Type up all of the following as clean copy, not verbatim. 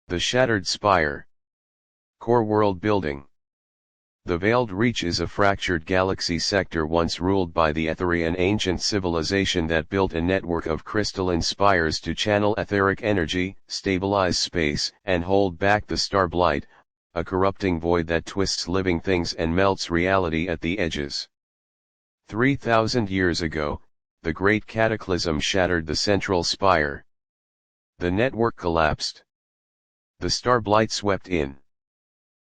The Shattered Spire. Core World Building. The Veiled Reach is a fractured galaxy sector once ruled by the Etheri, an ancient civilization that built a network of crystalline spires to channel etheric energy, stabilize space, and hold back the starblight, a corrupting void that twists living things and melts reality at the edges. 3,000 years ago, the Great Cataclysm shattered the central spire. The network collapsed. The starblight swept in.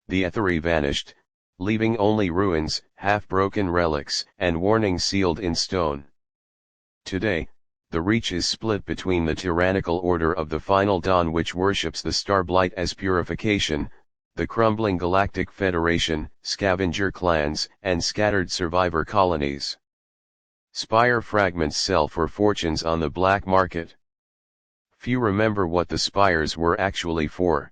The Etheri vanished, leaving only ruins, half-broken relics, and warnings sealed in stone. Today, the Reach is split between the tyrannical Order of the Final Dawn, which worships the starblight as purification, the crumbling Galactic Federation, scavenger clans, and scattered survivor colonies. Spire fragments sell for fortunes on the black market. Few remember what the spires were actually for.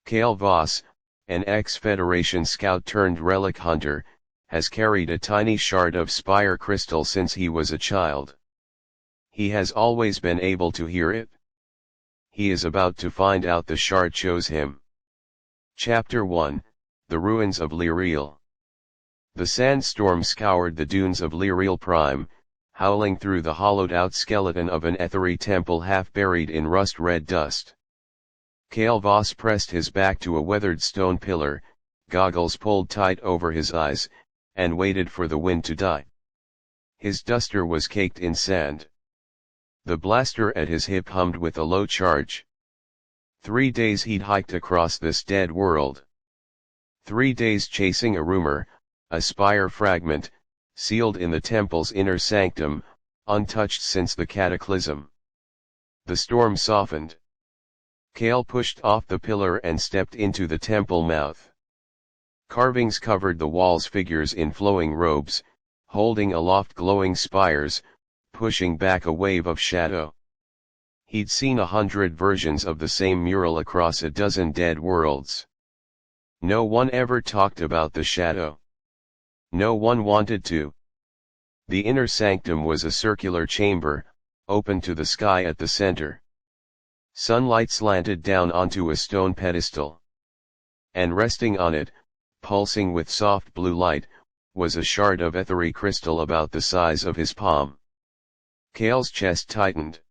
Kael Voss, an ex-Federation scout turned relic hunter, has carried a tiny shard of spire crystal since he was a child. He has always been able to hear it. He is about to find out the shard chose him. Chapter 1, The Ruins of Liriel. The sandstorm scoured the dunes of Liriel Prime, howling through the hollowed-out skeleton of an Etheri temple half buried in rust-red dust. Kael Voss pressed his back to a weathered stone pillar, goggles pulled tight over his eyes, and waited for the wind to die. His duster was caked in sand. The blaster at his hip hummed with a low charge. 3 days he'd hiked across this dead world. 3 days chasing a rumor, a spire fragment, sealed in the temple's inner sanctum, untouched since the cataclysm. The storm softened. Kael pushed off the pillar and stepped into the temple mouth. Carvings covered the walls, figures in flowing robes, holding aloft glowing spires, pushing back a wave of shadow. He'd seen 100 versions of the same mural across a dozen dead worlds. No one ever talked about the shadow. No one wanted to. The inner sanctum was a circular chamber, open to the sky at the center. Sunlight slanted down onto a stone pedestal. And resting on it, pulsing with soft blue light, was a shard of Etheri crystal about the size of his palm. Kael's chest tightened.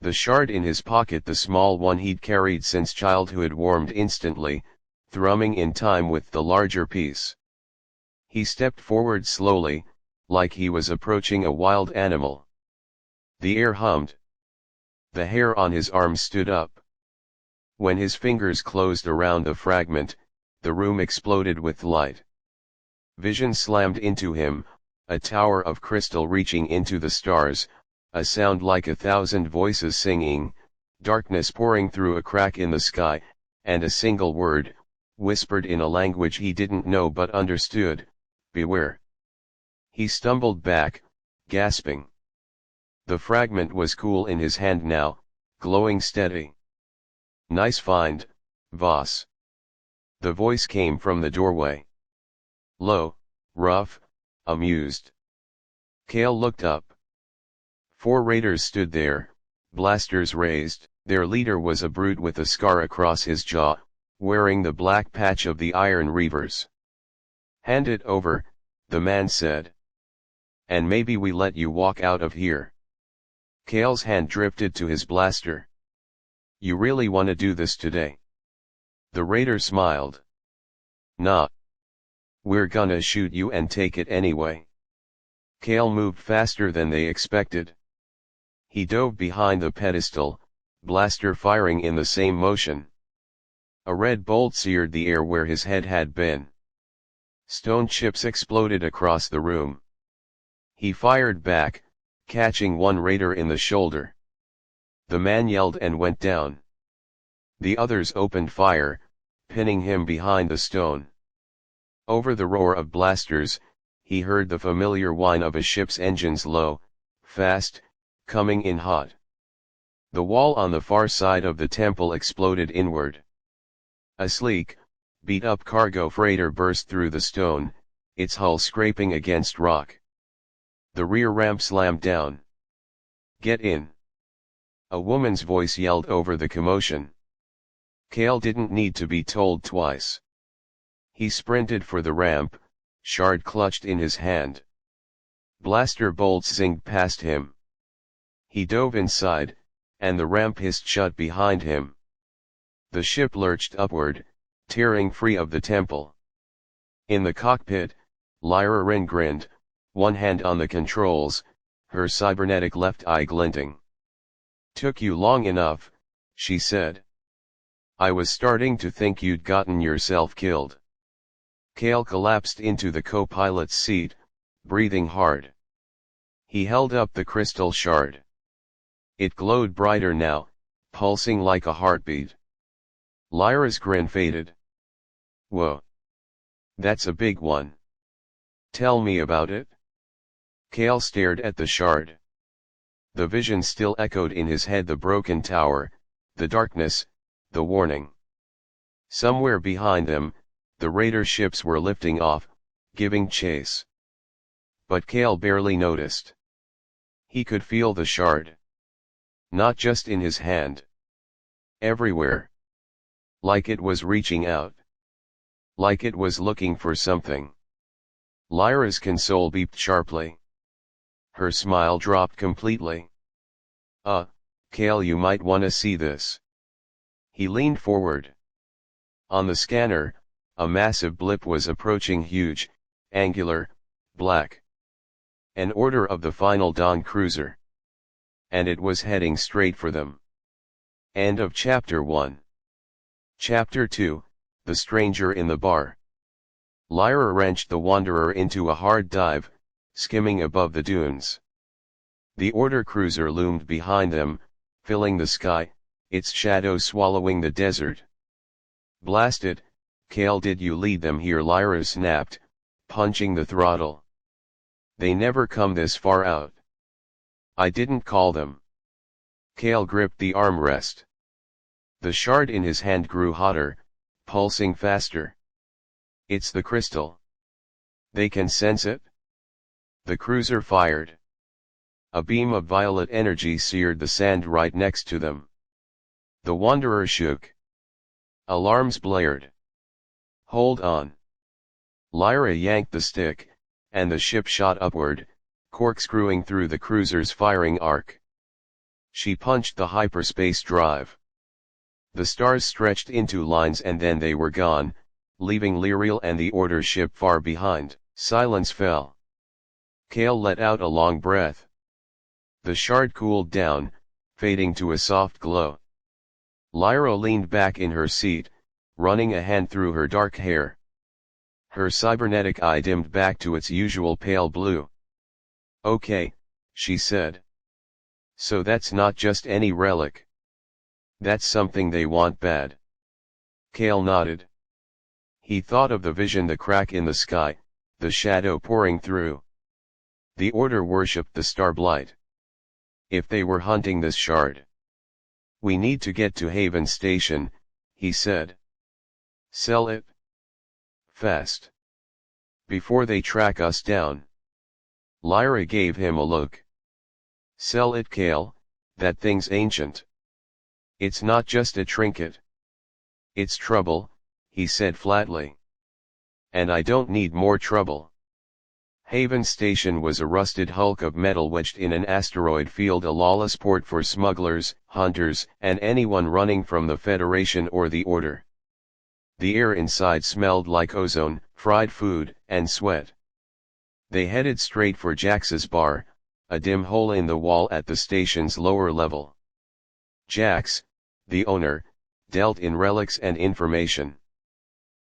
The shard in his pocket, the small one he'd carried since childhood, warmed instantly, thrumming in time with the larger piece. He stepped forward slowly, like he was approaching a wild animal. The air hummed. The hair on his arm stood up. When his fingers closed around the fragment, the room exploded with light. Vision slammed into him, a tower of crystal reaching into the stars, a sound like 1,000 voices singing, darkness pouring through a crack in the sky, and a single word, whispered in a language he didn't know but understood: beware. He stumbled back, gasping. The fragment was cool in his hand now, glowing steady. Nice find, Voss. The voice came from the doorway. Low, rough, amused. Kael looked up. 4 raiders stood there, blasters raised. Their leader was a brute with a scar across his jaw, wearing the black patch of the Iron Reavers. Hand it over, the man said. And maybe we let you walk out of here. Kael's hand drifted to his blaster. You really wanna do this today? The raider smiled. Nah. We're gonna shoot you and take it anyway. Kael moved faster than they expected. He dove behind the pedestal, blaster firing in the same motion. A red bolt seared the air where his head had been. Stone chips exploded across the room. He fired back, catching one raider in the shoulder. The man yelled and went down. The others opened fire, pinning him behind the stone. Over the roar of blasters, he heard the familiar whine of a ship's engines, low, fast, coming in hot. The wall on the far side of the temple exploded inward. A sleek, beat-up cargo freighter burst through the stone, its hull scraping against rock. The rear ramp slammed down. Get in. A woman's voice yelled over the commotion. Kale didn't need to be told twice. He sprinted for the ramp, shard clutched in his hand. Blaster bolts zinged past him. He dove inside, and the ramp hissed shut behind him. The ship lurched upward, tearing free of the temple. In the cockpit, Lyra Wren grinned, one hand on the controls, her cybernetic left eye glinting. "Took you long enough," she said. "I was starting to think you'd gotten yourself killed." Kale collapsed into the co-pilot's seat, breathing hard. He held up the crystal shard. It glowed brighter now, pulsing like a heartbeat. Lyra's grin faded. "Whoa. That's a big one. Tell me about it." Kale stared at the shard. The vision still echoed in his head: the broken tower, the darkness, the warning. Somewhere behind them, the raider ships were lifting off, giving chase. But Kale barely noticed. He could feel the shard. Not just in his hand. Everywhere. Like it was reaching out. Like it was looking for something. Lyra's console beeped sharply. Her smile dropped completely. Kale, you might wanna see this." He leaned forward. On the scanner, a massive blip was approaching, huge, angular, black. An order of the Final Dawn cruiser. And it was heading straight for them. End of Chapter 1. Chapter 2, The Stranger in the Bar. Lyra wrenched the Wanderer into a hard dive, skimming above the dunes. The Order cruiser loomed behind them, filling the sky, its shadow swallowing the desert. "Blast it, Kale, did you lead them here?" Lyra snapped, punching the throttle. "They never come this far out." "I didn't call them." Kale gripped the armrest. The shard in his hand grew hotter, pulsing faster. "It's the crystal. They can sense it?" The cruiser fired. A beam of violet energy seared the sand right next to them. The Wanderer shook. Alarms blared. "Hold on." Lyra yanked the stick, and the ship shot upward, corkscrewing through the cruiser's firing arc. She punched the hyperspace drive. The stars stretched into lines, and then they were gone, leaving Lyriel and the Order ship far behind. Silence fell. Kale let out a long breath. The shard cooled down, fading to a soft glow. Lyra leaned back in her seat, running a hand through her dark hair. Her cybernetic eye dimmed back to its usual pale blue. "Okay," she said. "So that's not just any relic. That's something they want bad." Kale nodded. He thought of the vision, the crack in the sky, the shadow pouring through. The Order worshipped the Starblight. If they were hunting this shard. "We need to get to Haven Station," he said. "Sell it? Fast. Before they track us down." Lyra gave him a look. "Sell it, Kale, that thing's ancient. It's not just a trinket. It's trouble," he said flatly. "And I don't need more trouble." Haven Station was a rusted hulk of metal wedged in an asteroid field, a lawless port for smugglers, hunters, and anyone running from the Federation or the Order. The air inside smelled like ozone, fried food, and sweat. They headed straight for Jax's bar, a dim hole in the wall at the station's lower level. Jax, the owner, dealt in relics and information.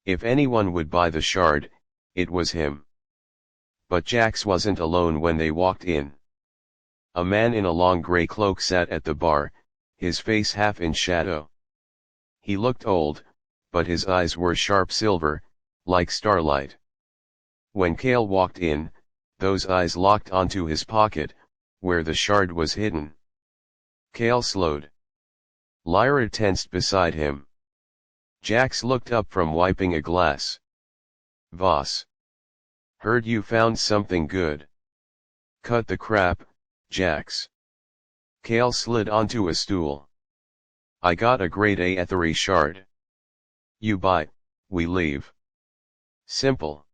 If anyone would buy the shard, it was him. But Jax wasn't alone when they walked in. A man in a long gray cloak sat at the bar, his face half in shadow. He looked old, but his eyes were sharp silver, like starlight. When Kale walked in, those eyes locked onto his pocket, where the shard was hidden. Kale slowed. Lyra tensed beside him. Jax looked up from wiping a glass. "Voss. Heard you found something good." "Cut the crap, Jax." Kale slid onto a stool. "I got a grade A ethery shard." You buy, we leave. Simple.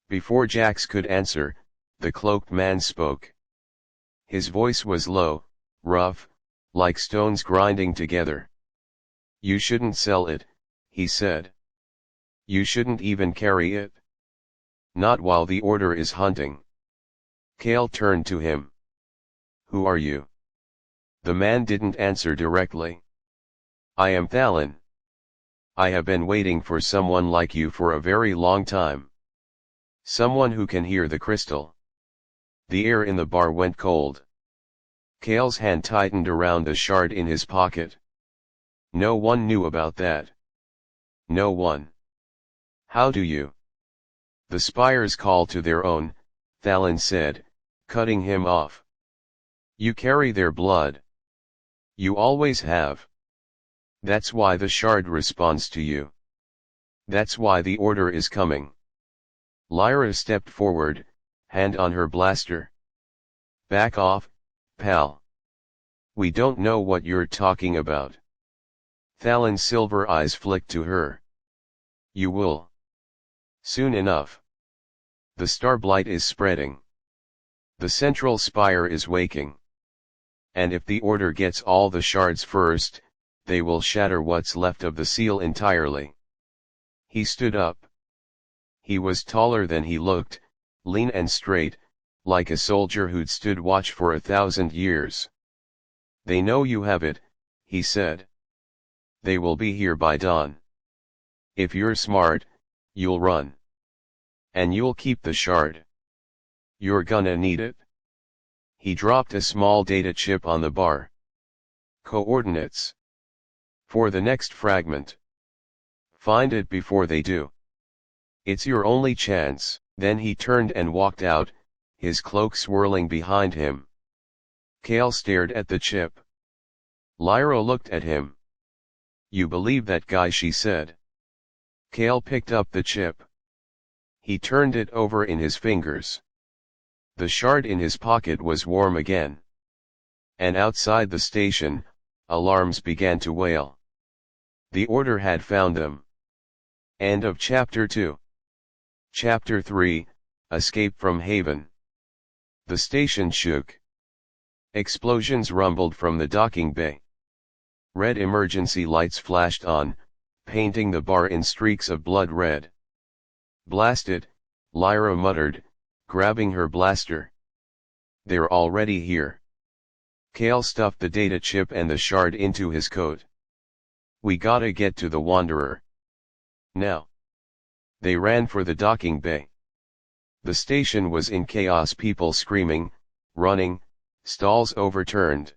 Before Jax could answer, the cloaked man spoke. His voice was low, rough, like stones grinding together. You shouldn't sell it, he said. You shouldn't even carry it. Not while the order is hunting. Kale turned to him. Who are you? The man didn't answer directly. I am Thalon. I have been waiting for someone like you for a very long time. Someone who can hear the crystal. The air in the bar went cold. Kale's hand tightened around the shard in his pocket. No one knew about that. No one. How do you? The spires call to their own, Thalon said, cutting him off. You carry their blood. You always have. That's why the shard responds to you. That's why the order is coming. Lyra stepped forward, hand on her blaster. Back off, pal. We don't know what you're talking about. Thalon's silver eyes flicked to her. You will. Soon enough. The starblight is spreading. The central spire is waking. And if the order gets all the shards first, they will shatter what's left of the seal entirely. He stood up. He was taller than he looked, lean and straight, like a soldier who'd stood watch for 1,000 years. They know you have it, he said. They will be here by dawn. If you're smart, you'll run. And you'll keep the shard. You're gonna need it. He dropped a small data chip on the bar. Coordinates. For the next fragment. Find it before they do. It's your only chance. Then he turned and walked out, his cloak swirling behind him. Kale stared at the chip. Lyra looked at him. You believe that guy, she said. Kale picked up the chip. He turned it over in his fingers. The shard in his pocket was warm again. And outside the station, alarms began to wail. The order had found them. End of Chapter 2. Chapter 3, Escape from Haven. The station shook. Explosions rumbled from the docking bay. Red emergency lights flashed on, painting the bar in streaks of blood red. Blast it, Lyra muttered, grabbing her blaster. They're already here. Kale stuffed the data chip and the shard into his coat. We gotta get to the Wanderer. Now. They ran for the docking bay. The station was in chaos, people screaming, running, stalls overturned.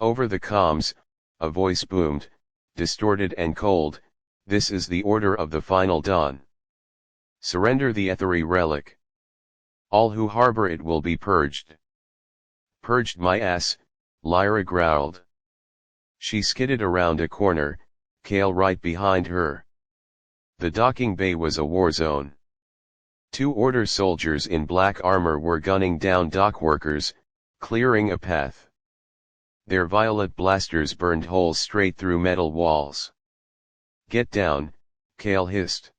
Over the comms, a voice boomed, distorted and cold, this is the order of the final dawn. Surrender the Ethery relic. All who harbor it will be purged. Purged my ass, Lyra growled. She skidded around a corner, Kale right behind her. The docking bay was a war zone. 2 order soldiers in black armor were gunning down dock workers, clearing a path. Their violet blasters burned holes straight through metal walls. Get down, Kale hissed.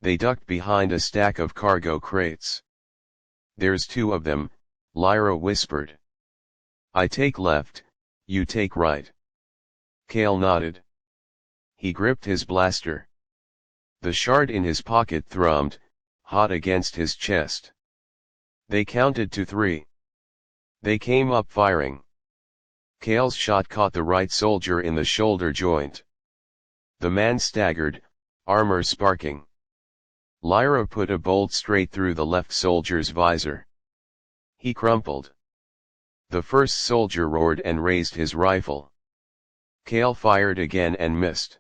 They ducked behind a stack of cargo crates. There's 2 of them, Lyra whispered. I take left, you take right. Kale nodded. He gripped his blaster. The shard in his pocket thrummed, hot against his chest. They counted to 3. They came up firing. Kale's shot caught the right soldier in the shoulder joint. The man staggered, armor sparking. Lyra put a bolt straight through the left soldier's visor. He crumpled. The first soldier roared and raised his rifle. Kale fired again and missed.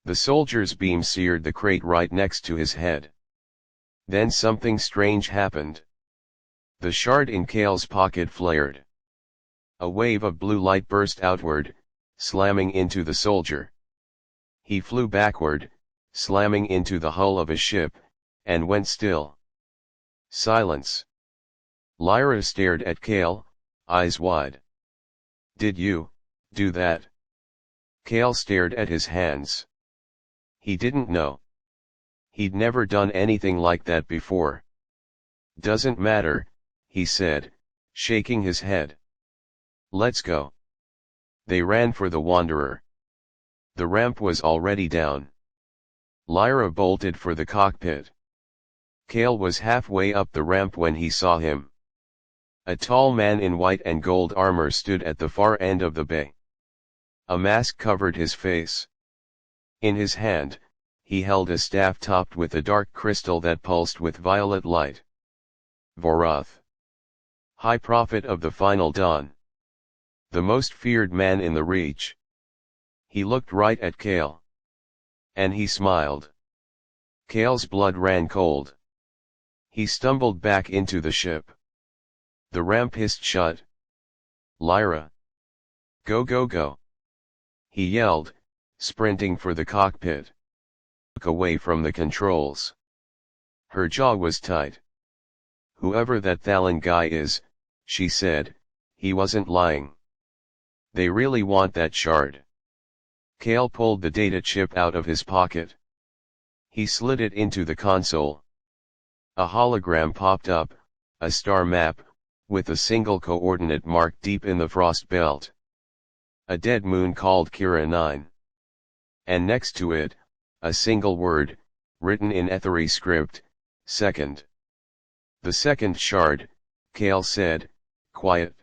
The soldier's beam seared the crate right next to his head. Then something strange happened. The shard in Kale's pocket flared. A wave of blue light burst outward, slamming into the soldier. He flew backward, slamming into the hull of a ship, and went still. Silence. Lyra stared at Kale, eyes wide. Did you do that? Kale stared at his hands. He didn't know. He'd never done anything like that before. Doesn't matter, he said, shaking his head. Let's go. They ran for the Wanderer. The ramp was already down. Lyra bolted for the cockpit. Kale was halfway up the ramp when he saw him. A tall man in white and gold armor stood at the far end of the bay. A mask covered his face. In his hand, he held a staff topped with a dark crystal that pulsed with violet light. Vorath. High Prophet of the Final Dawn. The most feared man in the Reach. He looked right at Kale. And he smiled. Kale's blood ran cold. He stumbled back into the ship. The ramp hissed shut. Lyra. Go go go. He yelled, sprinting for the cockpit. Look away from the controls. Her jaw was tight. Whoever that Thallin guy is, she said, he wasn't lying. They really want that shard. Kale pulled the data chip out of his pocket. He slid it into the console. A hologram popped up, a star map, with a single coordinate marked deep in the frost belt. A dead moon called Kira 9. And next to it, a single word, written in Ethery script, second. The second shard, Kale said, quiet.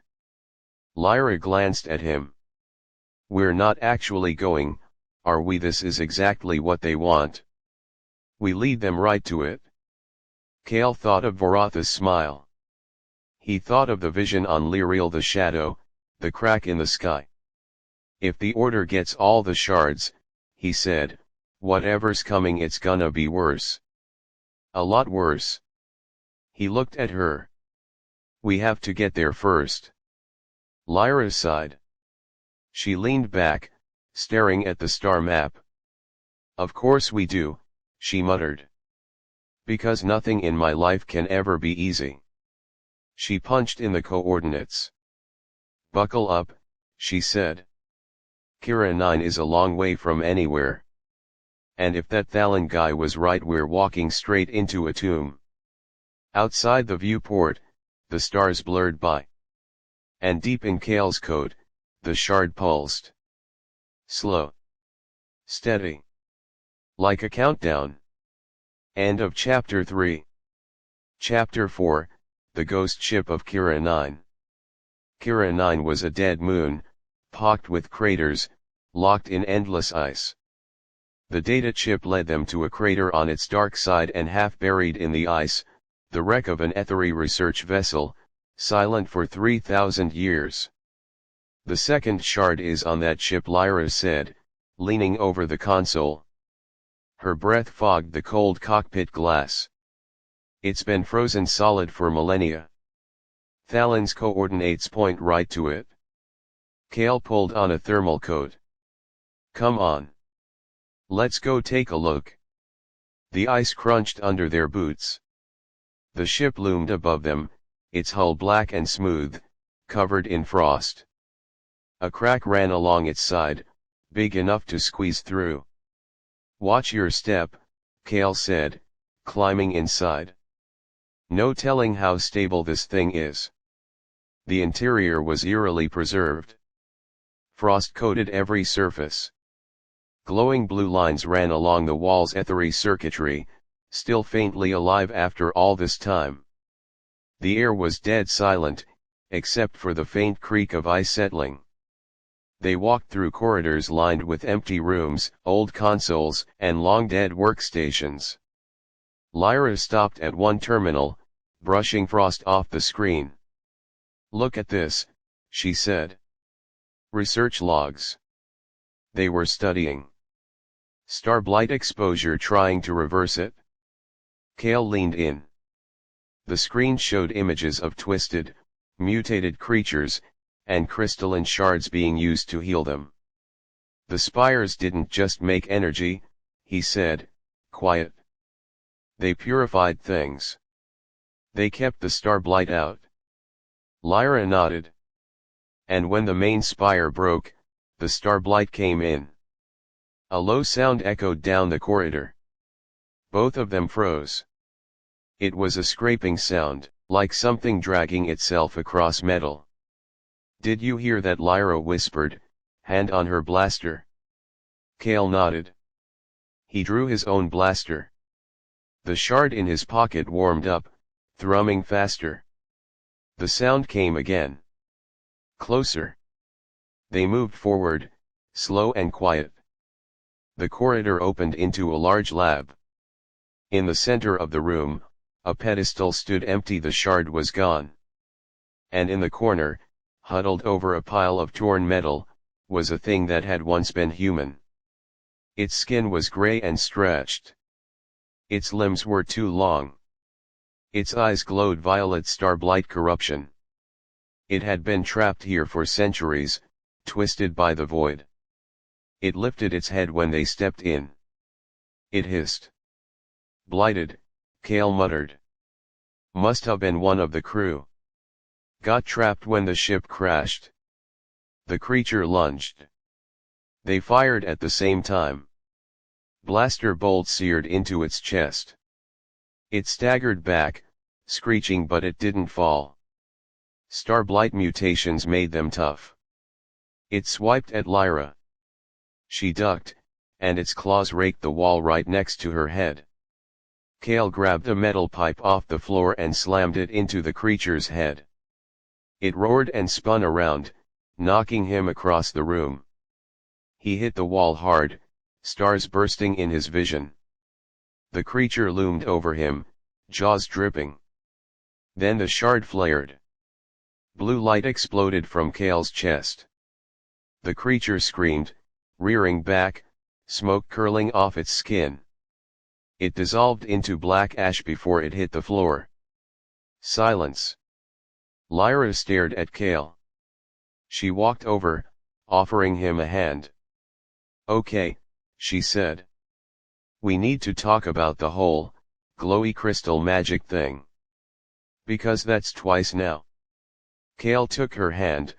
Lyra glanced at him. We're not actually going, are we? This is exactly what they want. We lead them right to it. Kale thought of Voratha's smile. He thought of the vision on Lyriel the shadow, the crack in the sky. If the Order gets all the shards, he said, whatever's coming it's gonna be worse. A lot worse. He looked at her. We have to get there first. Lyra sighed. She leaned back, staring at the star map. Of course we do, she muttered. Because nothing in my life can ever be easy. She punched in the coordinates. Buckle up, she said. Kira 9 is a long way from anywhere. And if that Thallin guy was right, we're walking straight into a tomb. Outside the viewport, the stars blurred by. And deep in Kale's coat, the shard pulsed. Slow. Steady. Like a countdown. End of Chapter 3. Chapter 4, The Ghost Ship of Kira 9. Kira 9 was a dead moon, pocked with craters, locked in endless ice. The data chip led them to a crater on its dark side, and half buried in the ice, the wreck of an Ethery research vessel, silent for 3,000 years. The second shard is on that ship, Lyra said, leaning over the console. Her breath fogged the cold cockpit glass. It's been frozen solid for millennia. Thallin's coordinates point right to it. Kale pulled on a thermal coat. Come on. Let's go take a look. The ice crunched under their boots. The ship loomed above them, its hull black and smooth, covered in frost. A crack ran along its side, big enough to squeeze through. Watch your step, Kale said, climbing inside. No telling how stable this thing is. The interior was eerily preserved. Frost coated every surface. Glowing blue lines ran along the wall's ethery circuitry, still faintly alive after all this time. The air was dead silent, except for the faint creak of ice settling. They walked through corridors lined with empty rooms, old consoles, and long-dead workstations. Lyra stopped at one terminal, brushing frost off the screen. Look at this, she said. Research logs. They were studying starblight exposure, trying to reverse it. Kale leaned in. The screen showed images of twisted, mutated creatures, and crystalline shards being used to heal them. The spires didn't just make energy, he said, quiet. They purified things. They kept the starblight out. Lyra nodded. And when the main spire broke, the starblight came in. A low sound echoed down the corridor. Both of them froze. It was a scraping sound, like something dragging itself across metal. "Did you hear that?" Lyra whispered, hand on her blaster. Cale nodded. He drew his own blaster. The shard in his pocket warmed up, thrumming faster. The sound came again. Closer. They moved forward, slow and quiet. The corridor opened into a large lab. In the center of the room, a pedestal stood empty. The shard was gone. And in the corner, huddled over a pile of torn metal, was a thing that had once been human. Its skin was gray and stretched. Its limbs were too long. Its eyes glowed violet starblight corruption. It had been trapped here for centuries, twisted by the void. It lifted its head when they stepped in. It hissed. "Blighted," Cale muttered. "Must have been one of the crew. Got trapped when the ship crashed." The creature lunged. They fired at the same time. Blaster bolts seared into its chest. It staggered back, screeching, but it didn't fall. Starblight mutations made them tough. It swiped at Lyra. She ducked, and its claws raked the wall right next to her head. Cale grabbed a metal pipe off the floor and slammed it into the creature's head. It roared and spun around, knocking him across the room. He hit the wall hard, stars bursting in his vision. The creature loomed over him, jaws dripping. Then the shard flared. Blue light exploded from Cale's chest. The creature screamed, rearing back, smoke curling off its skin. It dissolved into black ash before it hit the floor. Silence. Lyra stared at Cale. She walked over, offering him a hand. "Okay," she said. "We need to talk about the whole, glowy crystal magic thing. Because that's twice now." Cale took her hand,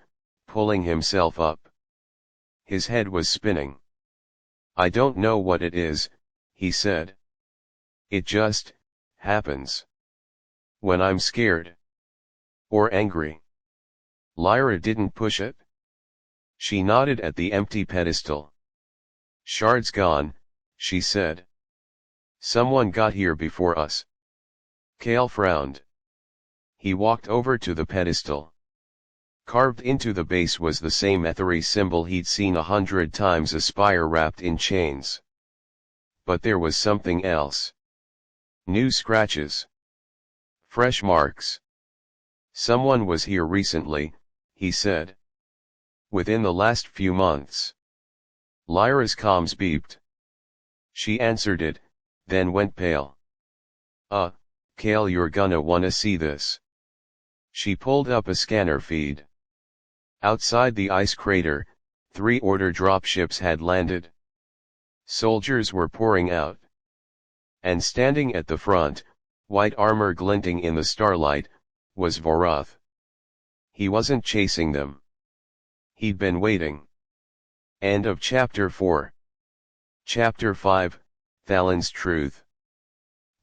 pulling himself up. His head was spinning. "I don't know what it is," he said. "It just happens. When I'm scared. Or angry." Lyra didn't push it. She nodded at the empty pedestal. "Shard's gone," she said. "Someone got here before us." Cale frowned. He walked over to the pedestal. Carved into the base was the same ethery symbol he'd seen 100 times, a spire wrapped in chains. But there was something else. New scratches. Fresh marks. "Someone was here recently," he said. "Within the last few months." Lyra's comms beeped. She answered it, then went pale. Cale, you're gonna wanna see this." She pulled up a scanner feed. Outside the ice crater, 3 order dropships had landed. Soldiers were pouring out. And standing at the front, white armor glinting in the starlight, was Vorath. He wasn't chasing them. He'd been waiting. End of Chapter 4. Chapter 5, Thalin's Truth.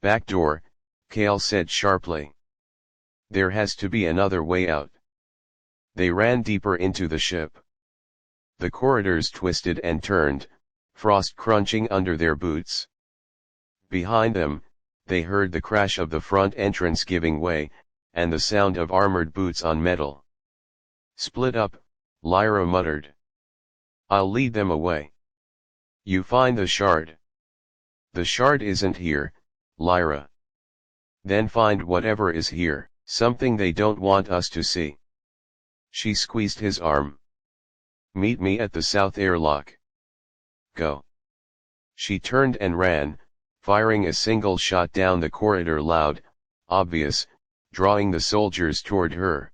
"Back door," Cale said sharply. "There has to be another way out." They ran deeper into the ship. The corridors twisted and turned, frost crunching under their boots. Behind them, they heard the crash of the front entrance giving way, and the sound of armored boots on metal. "Split up," Lyra muttered. "I'll lead them away. You find the shard." "The shard isn't here, Lyra." "Then find whatever is here, something they don't want us to see." She squeezed his arm. "Meet me at the south airlock." "Go." She turned and ran, firing a single shot down the corridor, loud, obvious, drawing the soldiers toward her.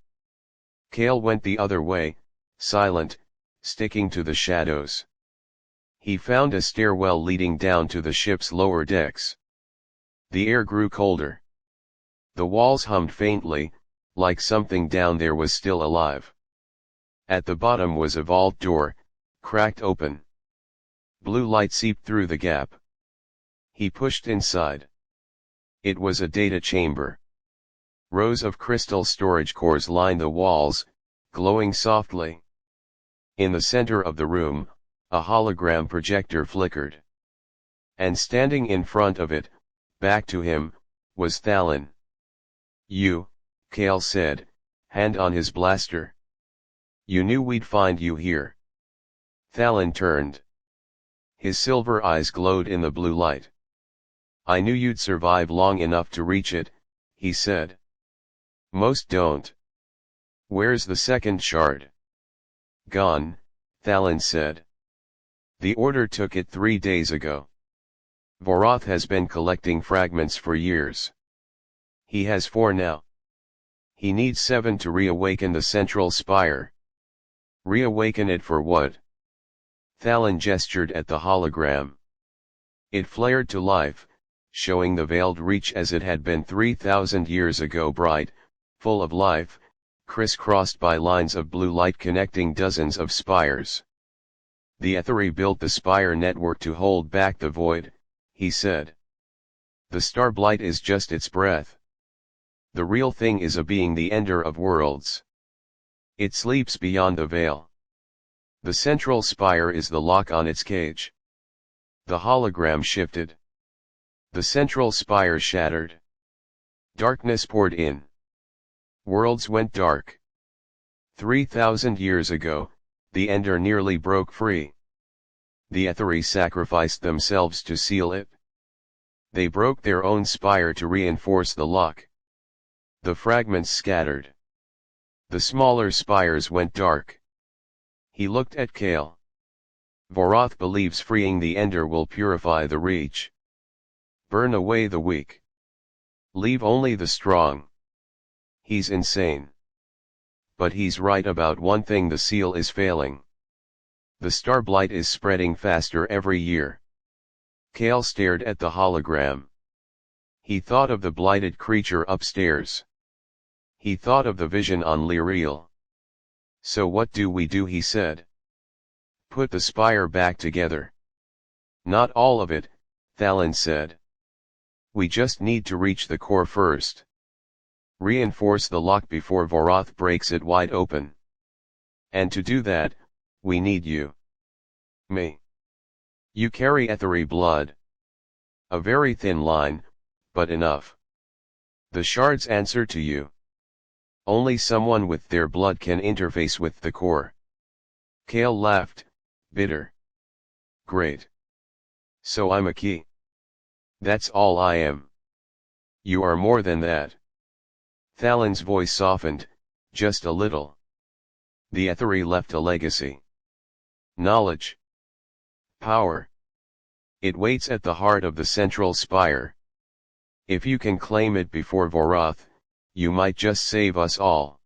Cale went the other way, silent, sticking to the shadows. He found a stairwell leading down to the ship's lower decks. The air grew colder. The walls hummed faintly, like something down there was still alive. At the bottom was a vault door, cracked open. Blue light seeped through the gap. He pushed inside. It was a data chamber. Rows of crystal storage cores lined the walls, glowing softly. In the center of the room, a hologram projector flickered. And standing in front of it, back to him, was Thallon. "You," Kale said, hand on his blaster. "You knew we'd find you here." Thallon turned. His silver eyes glowed in the blue light. "I knew you'd survive long enough to reach it," he said. "Most don't." "Where's the second shard?" "Gone," Thallon said. "The Order took it 3 days ago. Vorath has been collecting fragments for years. He has 4 now. He needs 7 to reawaken the central spire." "Reawaken it for what?" Thallon gestured at the hologram. It flared to life, showing the Veiled Reach as it had been 3,000 years ago, bright, full of life, crisscrossed by lines of blue light connecting dozens of spires. "The Aetheri built the spire network to hold back the void," he said. "The Starblight is just its breath. The real thing is a being, the Ender of Worlds. It sleeps beyond the veil. The central spire is the lock on its cage." The hologram shifted. The central spire shattered. Darkness poured in. Worlds went dark. 3,000 years ago, the Ender nearly broke free. The Aetheri sacrificed themselves to seal it. They broke their own spire to reinforce the lock. The fragments scattered. The smaller spires went dark. He looked at Kale. "Vorath believes freeing the Ender will purify the Reach. Burn away the weak. Leave only the strong. He's insane. But he's right about one thing: the seal is failing. The Starblight is spreading faster every year." Kale stared at the hologram. He thought of the blighted creature upstairs. He thought of the vision on Lyriel. "So what do we do?" he said. "Put the spire back together." "Not all of it," Thallon said. "We just need to reach the core first. Reinforce the lock before Vorath breaks it wide open. And to do that, we need you." "Me? You carry Aetheri blood." "A very thin line, but enough. The shards answer to you. Only someone with their blood can interface with the core." Kale laughed, bitter. "Great. So I'm a key. That's all I am." "You are more than that." Thallon's voice softened, just a little. "The Aetheri left a legacy. Knowledge. Power. It waits at the heart of the central spire. If you can claim it before Vorath, you might just save us all."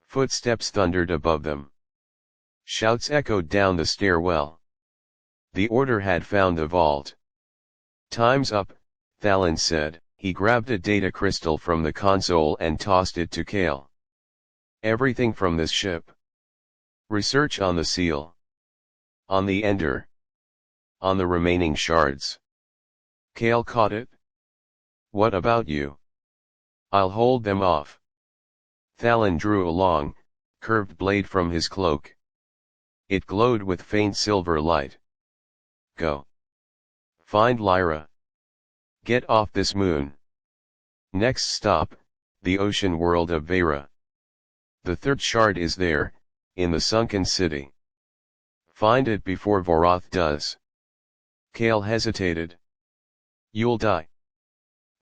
Footsteps thundered above them. Shouts echoed down the stairwell. The Order had found the vault. "Time's up," Thallon said. He grabbed a data crystal from the console and tossed it to Kale. "Everything from this ship. Research on the seal. On the Ender. On the remaining shards." Kale caught it. "What about you?" "I'll hold them off." Thallon drew a long, curved blade from his cloak. It glowed with faint silver light. "Go. Find Lyra. Get off this moon. Next stop, the ocean world of Vera. The third shard is there, in the sunken city. Find it before Vorath does." Kale hesitated. "You'll die."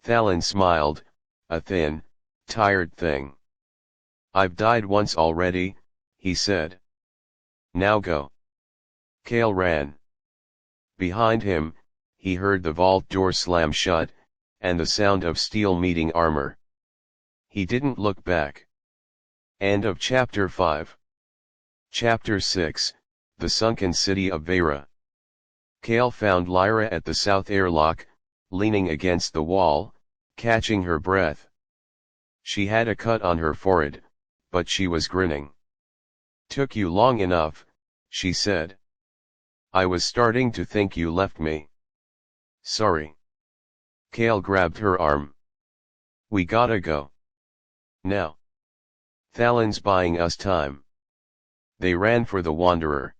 Thallon smiled, a thin, tired thing. "I've died once already," he said. "Now go." Kale ran. Behind him, he heard the vault door slam shut, and the sound of steel meeting armor. He didn't look back. End of Chapter 5. Chapter 6, The Sunken City of Vera. Kale found Lyra at the south airlock, leaning against the wall, catching her breath. She had a cut on her forehead, but she was grinning. "Took you long enough," she said. I was starting to think you left me. Sorry. Kale grabbed her arm. We gotta go. Now. Thalin's buying us time. They ran for the Wanderer.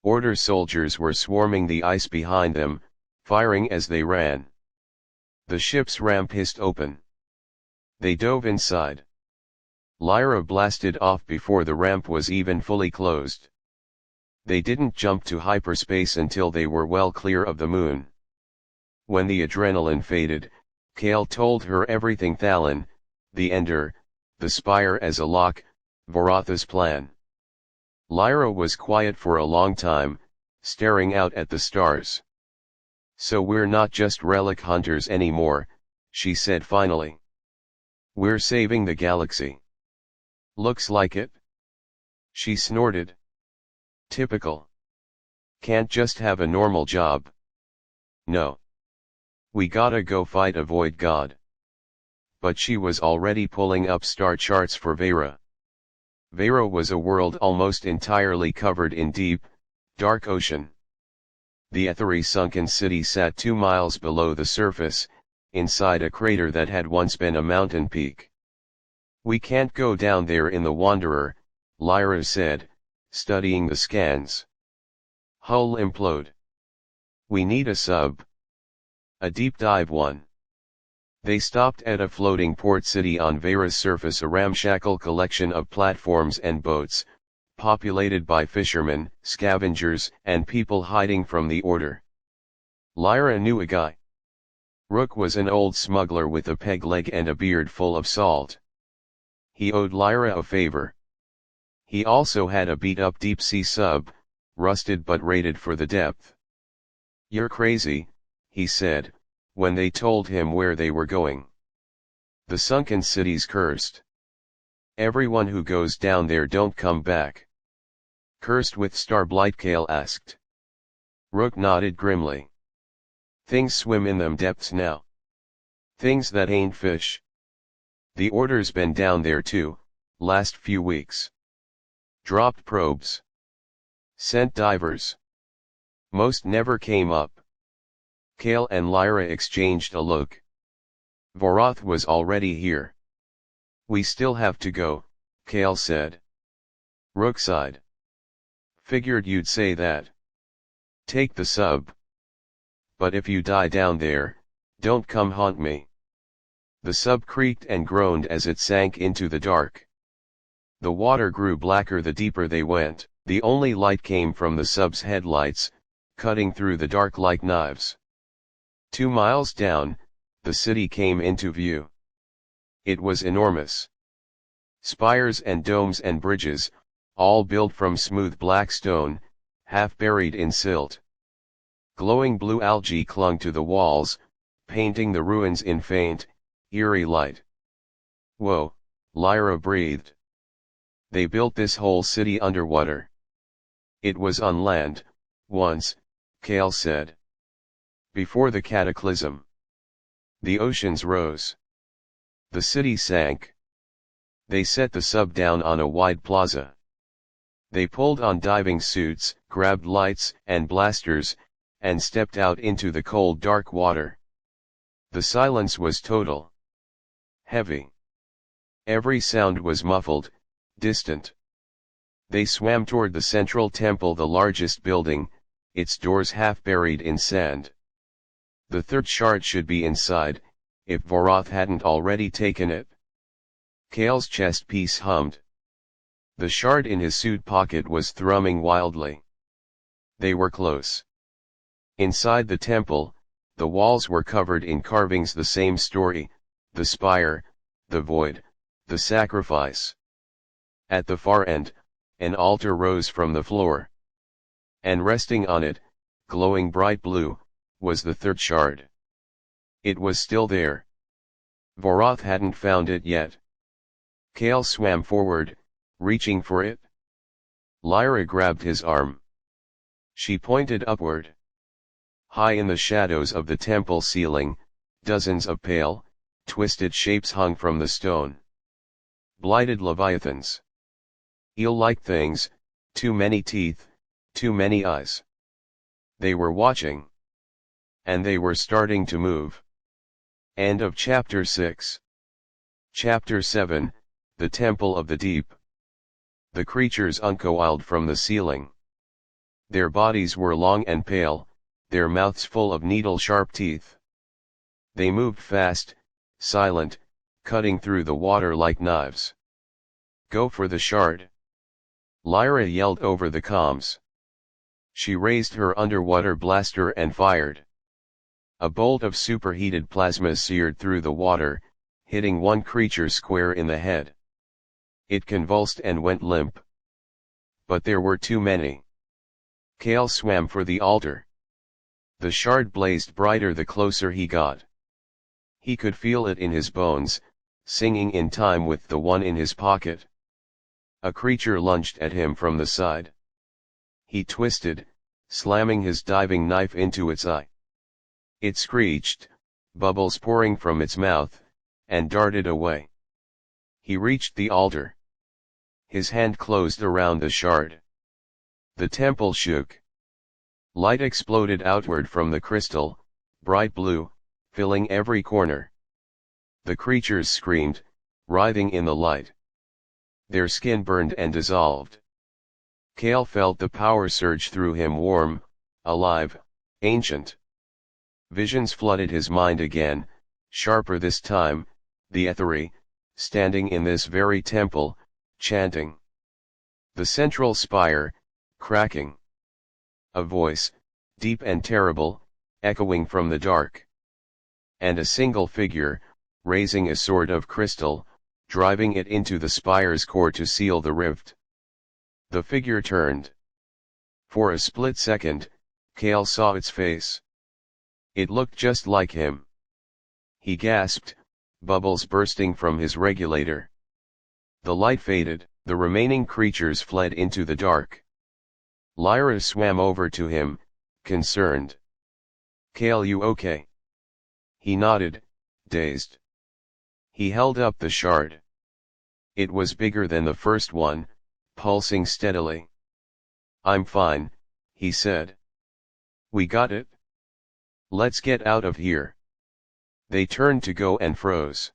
Order soldiers were swarming the ice behind them, firing as they ran. The ship's ramp hissed open. They dove inside. Lyra blasted off before the ramp was even fully closed. They didn't jump to hyperspace until they were well clear of the moon. When the adrenaline faded, Kale told her everything: Thalin, the Ender, the Spire as a lock, Varatha's plan. Lyra was quiet for a long time, staring out at the stars. So we're not just relic hunters anymore, she said finally. We're saving the galaxy. Looks like it. She snorted. Typical. Can't just have a normal job. No. We gotta go fight a void god. But she was already pulling up star charts for Vera. Vera was a world almost entirely covered in deep, dark ocean. The Etheri sunken city sat 2 miles below the surface, inside a crater that had once been a mountain peak. We can't go down there in the Wanderer, Lyra said, studying the scans. Hull implode. We need a sub. A deep dive one. They stopped at a floating port city on Vera's surface, a ramshackle collection of platforms and boats, populated by fishermen, scavengers, and people hiding from the Order. Lyra knew a guy. Rook was an old smuggler with a peg leg and a beard full of salt. He owed Lyra a favor. He also had a beat-up deep-sea sub, rusted but rated for the depth. You're crazy, he said, when they told him where they were going. The sunken city's cursed. Everyone who goes down there don't come back. Cursed with starblight? Kale asked. Rook nodded grimly. Things swim in them depths now. Things that ain't fish. The Order's been down there too, last few weeks. Dropped probes. Sent divers. Most never came up. Kale and Lyra exchanged a look. Varath was already here. We still have to go, Kale said. Rook sighed. Figured you'd say that. Take the sub. But if you die down there, don't come haunt me. The sub creaked and groaned as it sank into the dark. The water grew blacker the deeper they went. The only light came from the sub's headlights, cutting through the dark like knives. 2 miles down, the city came into view. It was enormous. Spires and domes and bridges, all built from smooth black stone, half buried in silt. Glowing blue algae clung to the walls, painting the ruins in faint, eerie light. Whoa, Lyra breathed. They built this whole city underwater. It was on land, once, Kale said. Before the cataclysm. The oceans rose. The city sank. They set the sub down on a wide plaza. They pulled on diving suits, grabbed lights and blasters, and stepped out into the cold dark water. The silence was total. Heavy. Every sound was muffled, distant. They swam toward the central temple, the largest building, its doors half buried in sand. The third shard should be inside, if Varath hadn't already taken it. Kale's chest piece hummed. The shard in his suit pocket was thrumming wildly. They were close. Inside the temple, the walls were covered in carvings, the same story: the spire, the void, the sacrifice. At the far end, an altar rose from the floor. And resting on it, glowing bright blue, was the third shard. It was still there. Varath hadn't found it yet. Kale swam forward, reaching for it. Lyra grabbed his arm. She pointed upward. High in the shadows of the temple ceiling, dozens of pale, twisted shapes hung from the stone. Blighted leviathans. Eel-like things, too many teeth, too many eyes. They were watching. And they were starting to move. End of Chapter 6. Chapter 7, The Temple of the Deep. The creatures uncoiled from the ceiling. Their bodies were long and pale, their mouths full of needle-sharp teeth. They moved fast, silent, cutting through the water like knives. "Go for the shard!" Lyra yelled over the comms. She raised her underwater blaster and fired. A bolt of superheated plasma seared through the water, hitting one creature square in the head. It convulsed and went limp. But there were too many. Kale swam for the altar. The shard blazed brighter the closer he got. He could feel it in his bones, singing in time with the one in his pocket. A creature lunged at him from the side. He twisted, slamming his diving knife into its eye. It screeched, bubbles pouring from its mouth, and darted away. He reached the altar. His hand closed around the shard. The temple shook. Light exploded outward from the crystal, bright blue, filling every corner. The creatures screamed, writhing in the light. Their skin burned and dissolved. Kale felt the power surge through him, warm, alive, ancient. Visions flooded his mind again, sharper this time, the Etheri, standing in this very temple, chanting. The central spire, cracking. A voice, deep and terrible, echoing from the dark. And a single figure, raising a sword of crystal, driving it into the spire's core to seal the rift. The figure turned. For a split second, Kale saw its face. It looked just like him. He gasped, bubbles bursting from his regulator. The light faded, the remaining creatures fled into the dark. Lyra swam over to him, concerned. "Kale, you okay?" He nodded, dazed. He held up the shard. It was bigger than the first one, pulsing steadily. "I'm fine," he said. "We got it? Let's get out of here." They turned to go and froze.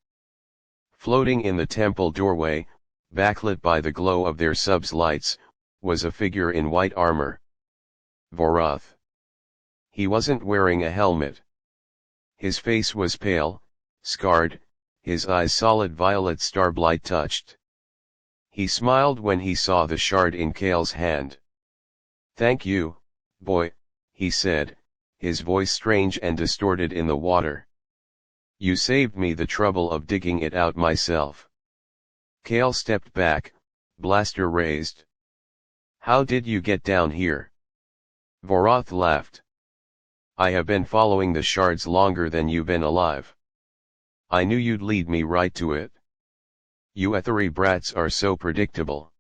Floating in the temple doorway, backlit by the glow of their sub's lights, was a figure in white armor. Vorath. He wasn't wearing a helmet. His face was pale, scarred, his eyes solid violet starblight touched. He smiled when he saw the shard in Kale's hand. "Thank you, boy," he said, his voice strange and distorted in the water. "You saved me the trouble of digging it out myself." Kale stepped back, blaster raised. "How did you get down here?" Vorath laughed. "I have been following the shards longer than you've been alive. I knew you'd lead me right to it. You Etheri brats are so predictable."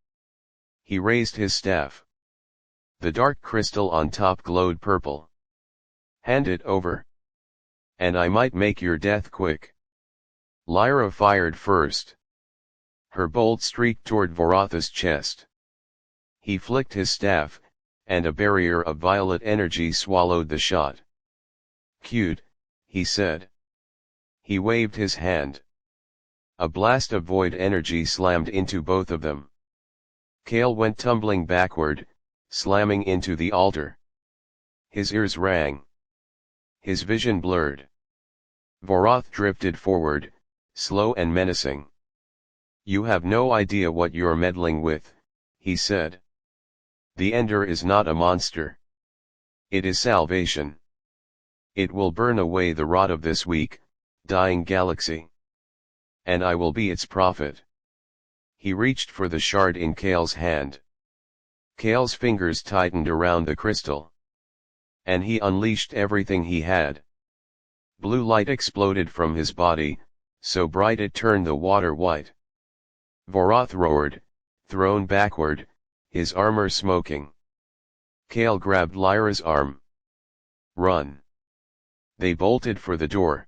He raised his staff. The dark crystal on top glowed purple. "Hand it over. And I might make your death quick." Lyra fired first. Her bolt streaked toward Vorath's chest. He flicked his staff, and a barrier of violet energy swallowed the shot. "Cute," he said. He waved his hand. A blast of void energy slammed into both of them. Kale went tumbling backward, slamming into the altar. His ears rang. His vision blurred. Vorath drifted forward, slow and menacing. "You have no idea what you're meddling with," he said. "The Ender is not a monster. It is salvation. It will burn away the rot of this weak, dying galaxy. And I will be its prophet." He reached for the shard in Kale's hand. Kale's fingers tightened around the crystal. And he unleashed everything he had. Blue light exploded from his body, so bright it turned the water white. Vorath roared, thrown backward, his armor smoking. Kale grabbed Lyra's arm. "Run." They bolted for the door.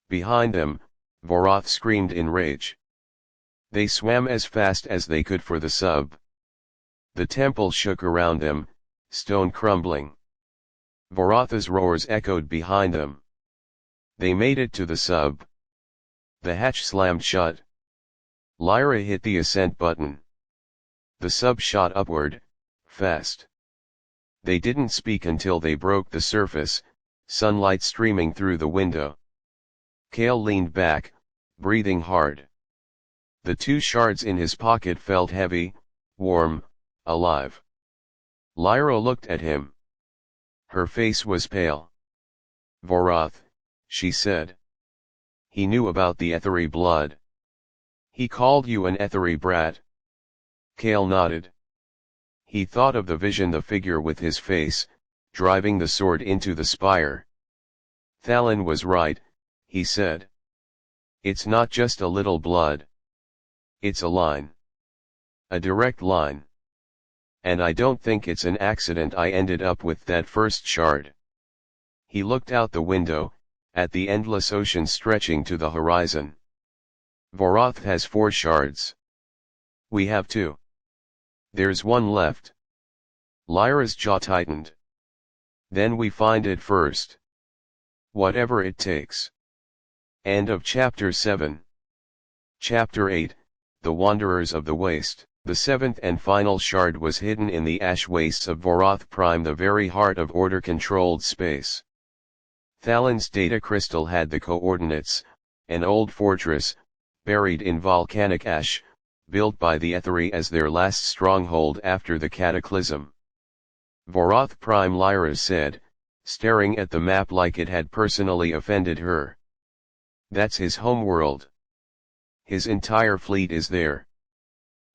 Behind them, Vorath screamed in rage. They swam as fast as they could for the sub. The temple shook around them, stone crumbling. Voratha's roars echoed behind them. They made it to the sub. The hatch slammed shut. Lyra hit the ascent button. The sub shot upward, fast. They didn't speak until they broke the surface, sunlight streaming through the window. Kale leaned back, breathing hard. The 2 shards in his pocket felt heavy, warm, alive. Lyra looked at him. Her face was pale. Vorath, she said. He knew about the Etheri blood. He called you an Etheri brat? Kale nodded. He thought of the vision, the figure with his face, driving the sword into the spire. Thalon was right, he said. It's not just a little blood. It's a line. A direct line. And I don't think it's an accident I ended up with that first shard. He looked out the window, at the endless ocean stretching to the horizon. Vorath has 4 shards. We have 2. There's 1 left. Lyra's jaw tightened. Then we find it first. Whatever it takes. End of chapter 7. Chapter 8, The Wanderers of the Waste. The 7th and final shard was hidden in the ash wastes of Vorath Prime, the very heart of order-controlled space. Thalon's data crystal had the coordinates, an old fortress, buried in volcanic ash, built by the Etheri as their last stronghold after the cataclysm. Vorath Prime, Lyra said, staring at the map like it had personally offended her. That's his homeworld. His entire fleet is there.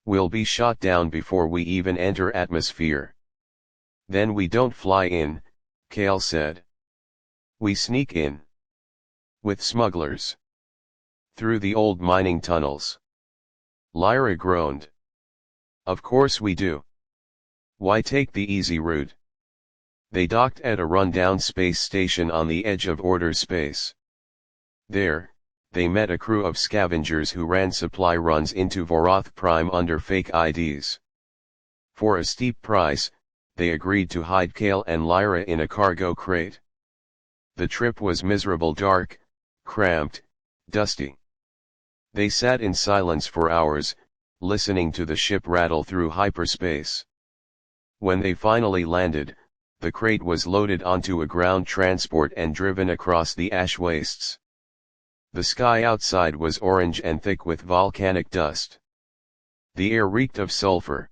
We'll be shot down before we even enter atmosphere. Then we don't fly in, Kale said. We sneak in. With smugglers. Through the old mining tunnels. Lyra groaned. Of course we do. Why take the easy route? They docked at a rundown space station on the edge of order space. There, they met a crew of scavengers who ran supply runs into Vorath Prime under fake IDs. For a steep price, they agreed to hide Kale and Lyra in a cargo crate. The trip was miserable, dark, cramped, dusty. They sat in silence for hours, listening to the ship rattle through hyperspace. When they finally landed, the crate was loaded onto a ground transport and driven across the ash wastes. The sky outside was orange and thick with volcanic dust. The air reeked of sulfur.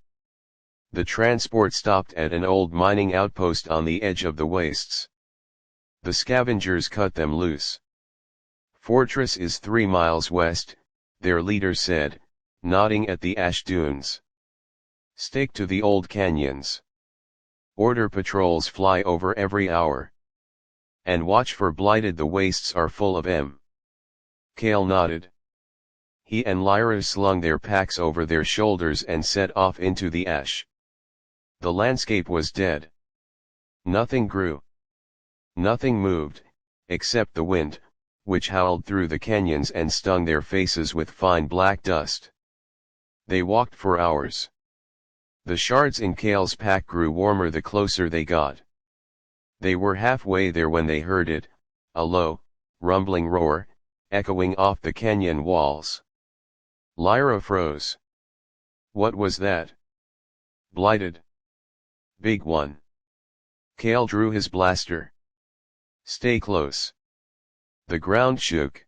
The transport stopped at an old mining outpost on the edge of the wastes. The scavengers cut them loose. Fortress is 3 miles west, their leader said, nodding at the ash dunes. Stick to the old canyons. Order patrols fly over every hour. And watch for blighted, the wastes are full of M. Kale nodded. He and Lyra slung their packs over their shoulders and set off into the ash. The landscape was dead. Nothing grew. Nothing moved, except the wind, which howled through the canyons and stung their faces with fine black dust. They walked for hours. The shards in Kale's pack grew warmer the closer they got. They were halfway there when they heard it, a low, rumbling roar, echoing off the canyon walls. Lyra froze. What was that? Blighted. Big one. Kale drew his blaster. Stay close. The ground shook.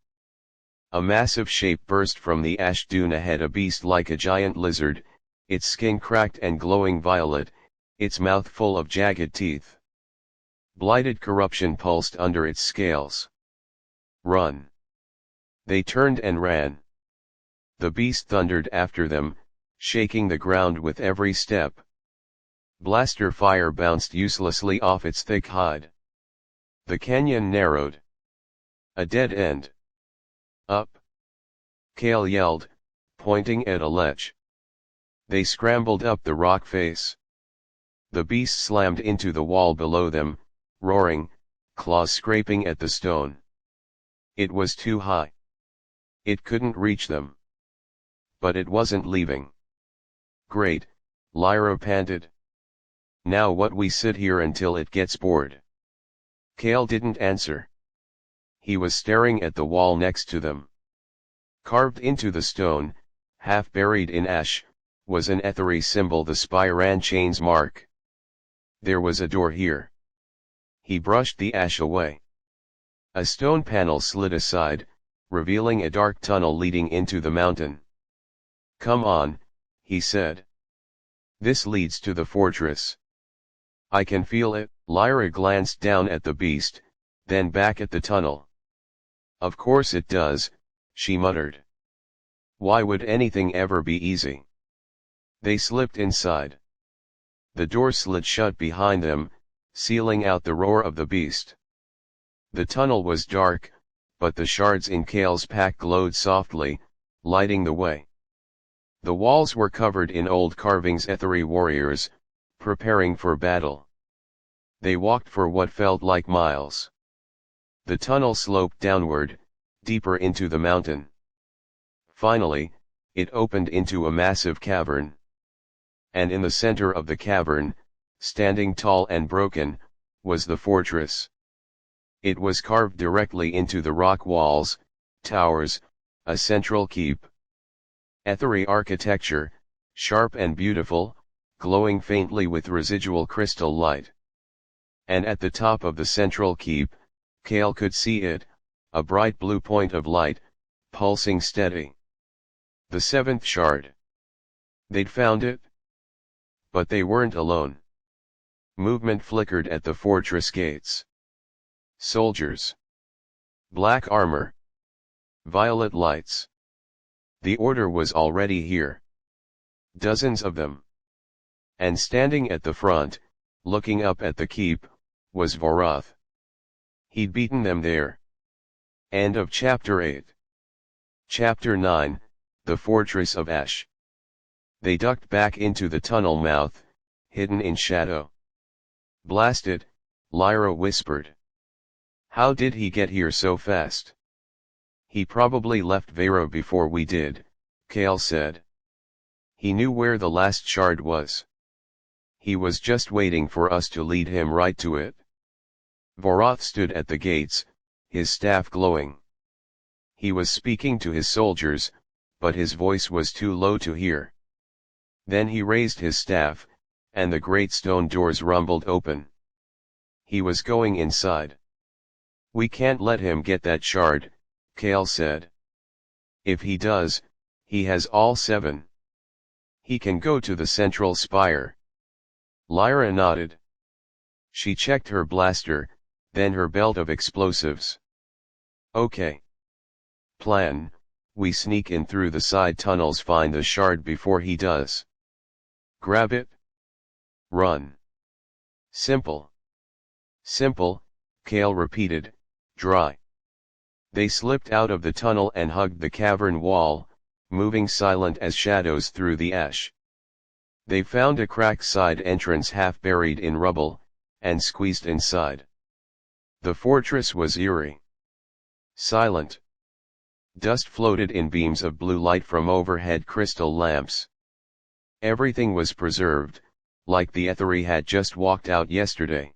A massive shape burst from the ash dune ahead, a beast like a giant lizard, its skin cracked and glowing violet, its mouth full of jagged teeth. Blighted corruption pulsed under its scales. Run. They turned and ran. The beast thundered after them, shaking the ground with every step. Blaster fire bounced uselessly off its thick hide. The canyon narrowed. A dead end. Up. Kale yelled, pointing at a ledge. They scrambled up the rock face. The beast slammed into the wall below them, roaring, claws scraping at the stone. It was too high. It couldn't reach them. But it wasn't leaving. Great, Lyra panted. Now what, we sit here until it gets bored. Kale didn't answer. He was staring at the wall next to them. Carved into the stone, half buried in ash, was an ethery symbol, the Spyran chain's mark. There was a door here. He brushed the ash away. A stone panel slid aside, revealing a dark tunnel leading into the mountain. "Come on," he said. "This leads to the fortress." "I can feel it." Lyra glanced down at the beast, then back at the tunnel. "Of course it does," she muttered. "Why would anything ever be easy?" They slipped inside. The door slid shut behind them, sealing out the roar of the beast. The tunnel was dark, but the shards in Kale's pack glowed softly, lighting the way. The walls were covered in old carvings, ethery warriors, preparing for battle. They walked for what felt like miles. The tunnel sloped downward, deeper into the mountain. Finally, it opened into a massive cavern. And in the center of the cavern, standing tall and broken, was the fortress. It was carved directly into the rock walls, towers, a central keep. Ethery architecture, sharp and beautiful, glowing faintly with residual crystal light. And at the top of the central keep, Kale could see it, a bright blue point of light, pulsing steady. The seventh shard. They'd found it. But they weren't alone. Movement flickered at the fortress gates. Soldiers. Black armor. Violet lights. The order was already here. Dozens of them. And standing at the front, looking up at the keep, was Vorath. He'd beaten them there. End of Chapter 8. Chapter 9, The Fortress of Ash. They ducked back into the tunnel mouth, hidden in shadow. "Blast it," Lyra whispered. "How did he get here so fast?" "He probably left Vero before we did," Kale said. "He knew where the last shard was. He was just waiting for us to lead him right to it." Vorath stood at the gates, his staff glowing. He was speaking to his soldiers, but his voice was too low to hear. Then he raised his staff, and the great stone doors rumbled open. He was going inside. "We can't let him get that shard," Kale said. "If he does, he has all 7. He can go to the central spire." Lyra nodded. She checked her blaster, then her belt of explosives. "Okay. Plan, we sneak in through the side tunnels, find the shard before he does. Grab it. Run. Simple." "Simple," Kale repeated, dry. They slipped out of the tunnel and hugged the cavern wall, moving silent as shadows through the ash. They found a cracked side entrance half buried in rubble, and squeezed inside. The fortress was eerie. Silent. Dust floated in beams of blue light from overhead crystal lamps. Everything was preserved, like the ethery had just walked out yesterday.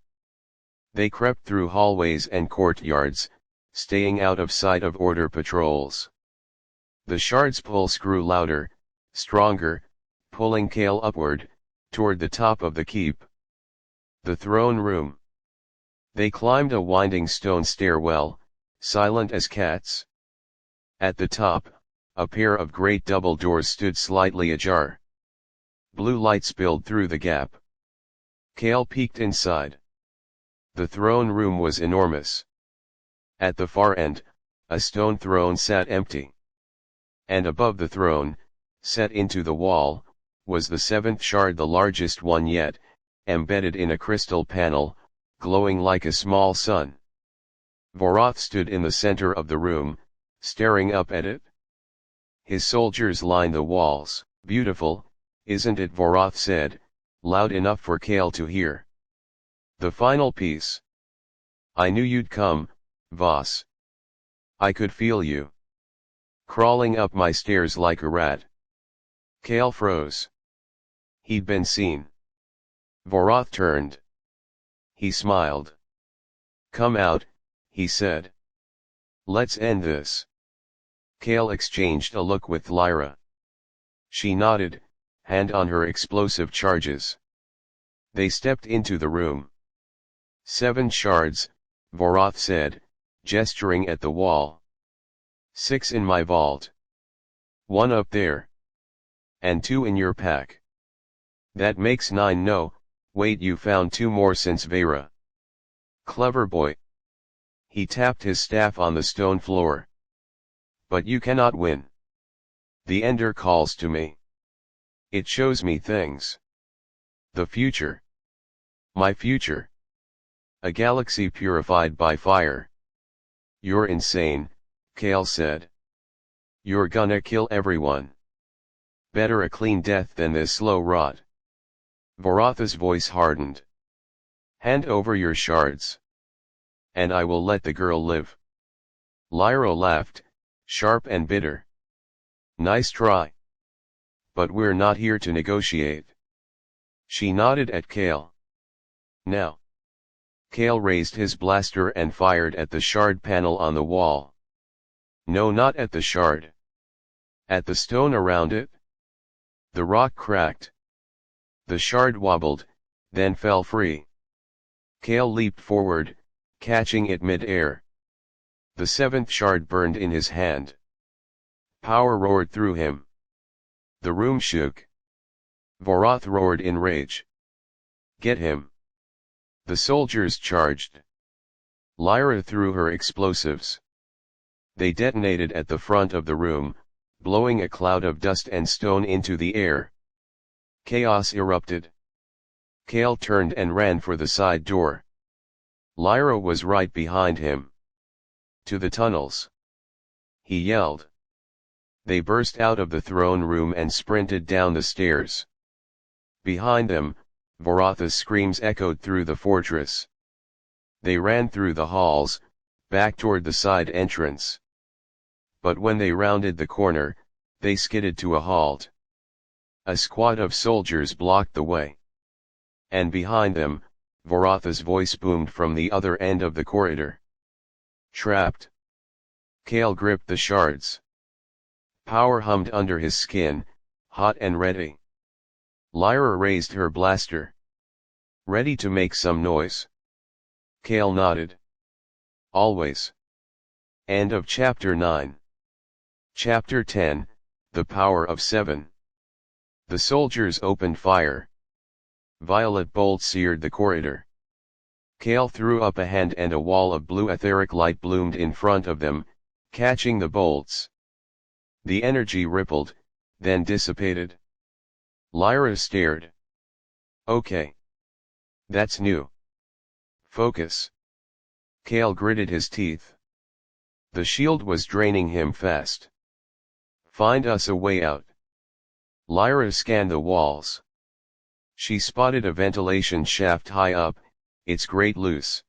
They crept through hallways and courtyards, staying out of sight of order patrols. The shard's pulse grew louder, stronger, pulling Kale upward, toward the top of the keep. The throne room. They climbed a winding stone stairwell, silent as cats. At the top, a pair of great double doors stood slightly ajar. Blue light spilled through the gap. Kale peeked inside. The throne room was enormous. At the far end, a stone throne sat empty. And above the throne, set into the wall, was the 7th shard, the largest one yet, embedded in a crystal panel, glowing like a small sun. Vorath stood in the center of the room, staring up at it. His soldiers lined the walls. "Beautiful, isn't it?" Vorath said, loud enough for Kale to hear. "The final piece. I knew you'd come, Voss. I could feel you. Crawling up my stairs like a rat." Kale froze. He'd been seen. Vorath turned. He smiled. Come out, he said. Let's end this. Kale exchanged a look with Lyra. She nodded, hand on her explosive charges. They stepped into the room. 7 shards, Vorath said, gesturing at the wall. 6 in my vault. 1 up there. And 2 in your pack. That makes 9. No, wait, you found 2 more since Vera. Clever boy. He tapped his staff on the stone floor. But you cannot win. The Ender calls to me. It shows me things. The future. My future. A galaxy purified by fire. You're insane, Kale said. You're gonna kill everyone. Better a clean death than this slow rot. Vorath's voice hardened. Hand over your shards. And I will let the girl live. Lyra laughed, sharp and bitter. Nice try. But we're not here to negotiate. She nodded at Kale. Now. Kale raised his blaster and fired at the shard panel on the wall. No, not at the shard. At the stone around it. The rock cracked. The shard wobbled, then fell free. Kale leaped forward, catching it mid-air. The 7th shard burned in his hand. Power roared through him. The room shook. Vorath roared in rage. Get him. The soldiers charged. Lyra threw her explosives. They detonated at the front of the room, blowing a cloud of dust and stone into the air. Chaos erupted. Kale turned and ran for the side door. Lyra was right behind him. To the tunnels. He yelled. They burst out of the throne room and sprinted down the stairs. Behind them, Vorath's screams echoed through the fortress. They ran through the halls, back toward the side entrance. But when they rounded the corner, they skidded to a halt. A squad of soldiers blocked the way. And behind them, Vorath's voice boomed from the other end of the corridor. Trapped. Kale gripped the shards. Power hummed under his skin, hot and ready. Lyra raised her blaster. Ready to make some noise? Kale nodded. Always. End of Chapter 9. Chapter 10, The Power of 7. The soldiers opened fire. Violet bolts seared the corridor. Kale threw up a hand and a wall of blue etheric light bloomed in front of them, catching the bolts. The energy rippled, then dissipated. Lyra stared. Okay. That's new. Focus. Kale gritted his teeth. The shield was draining him fast. Find us a way out. Lyra scanned the walls. She spotted a ventilation shaft high up, its grate loose.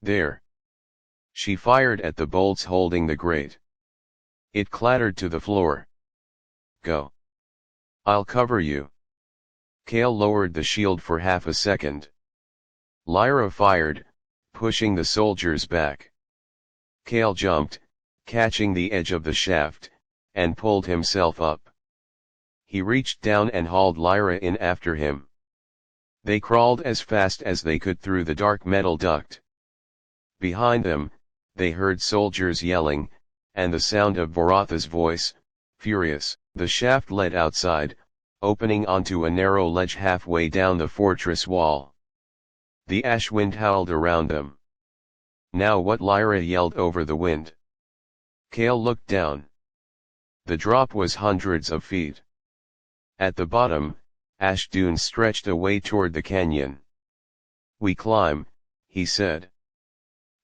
There. She fired at the bolts holding the grate. It clattered to the floor. Go. I'll cover you. Kale lowered the shield for half a second. Lyra fired, pushing the soldiers back. Kale jumped, catching the edge of the shaft, and pulled himself up. He reached down and hauled Lyra in after him. They crawled as fast as they could through the dark metal duct. Behind them, they heard soldiers yelling, and the sound of Vorath's voice, furious. The shaft led outside, opening onto a narrow ledge halfway down the fortress wall. The ash wind howled around them. Now what? Lyra yelled over the wind. Kale looked down. The drop was hundreds of feet. At the bottom, ash dunes stretched away toward the canyon. We climb, he said.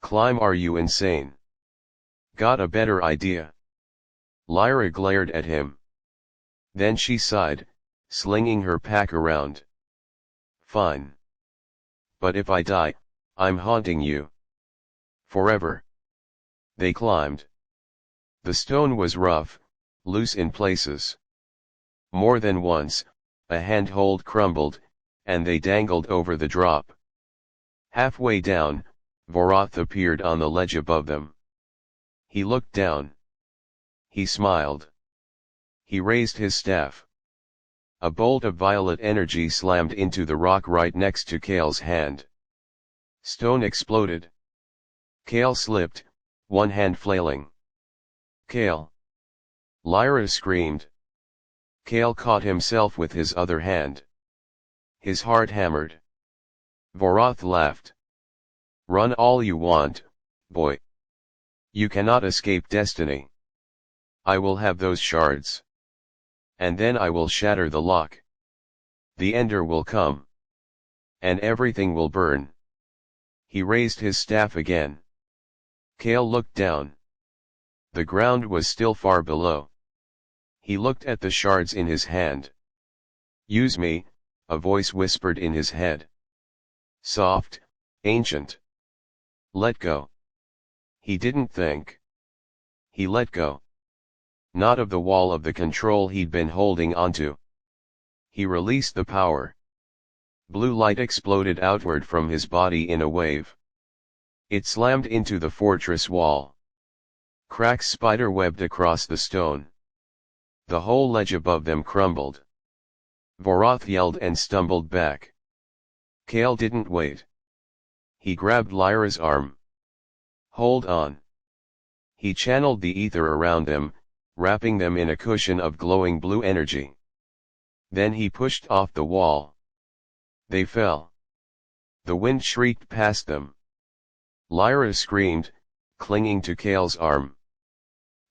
Climb? Are you insane? Got a better idea? Lyra glared at him. Then she sighed, slinging her pack around. Fine. But if I die, I'm haunting you. Forever. They climbed. The stone was rough, loose in places. More than once, a handhold crumbled, and they dangled over the drop. Halfway down, Vorath appeared on the ledge above them. He looked down. He smiled. He raised his staff. A bolt of violet energy slammed into the rock right next to Kale's hand. Stone exploded. Kale slipped, one hand flailing. Kale! Lyra screamed. Kale caught himself with his other hand. His heart hammered. Vorath laughed. Run all you want, boy. You cannot escape destiny. I will have those shards. And then I will shatter the lock. The Ender will come. And everything will burn. He raised his staff again. Kale looked down. The ground was still far below. He looked at the shards in his hand. Use me, a voice whispered in his head. Soft, ancient. Let go. He didn't think. He let go. Not of the wall of the control he'd been holding onto. He released the power. Blue light exploded outward from his body in a wave. It slammed into the fortress wall. Cracks spider-webbed across the stone. The whole ledge above them crumbled. Vorath yelled and stumbled back. Kale didn't wait. He grabbed Lyra's arm. Hold on. He channeled the ether around them, wrapping them in a cushion of glowing blue energy. Then he pushed off the wall. They fell. The wind shrieked past them. Lyra screamed, clinging to Kale's arm.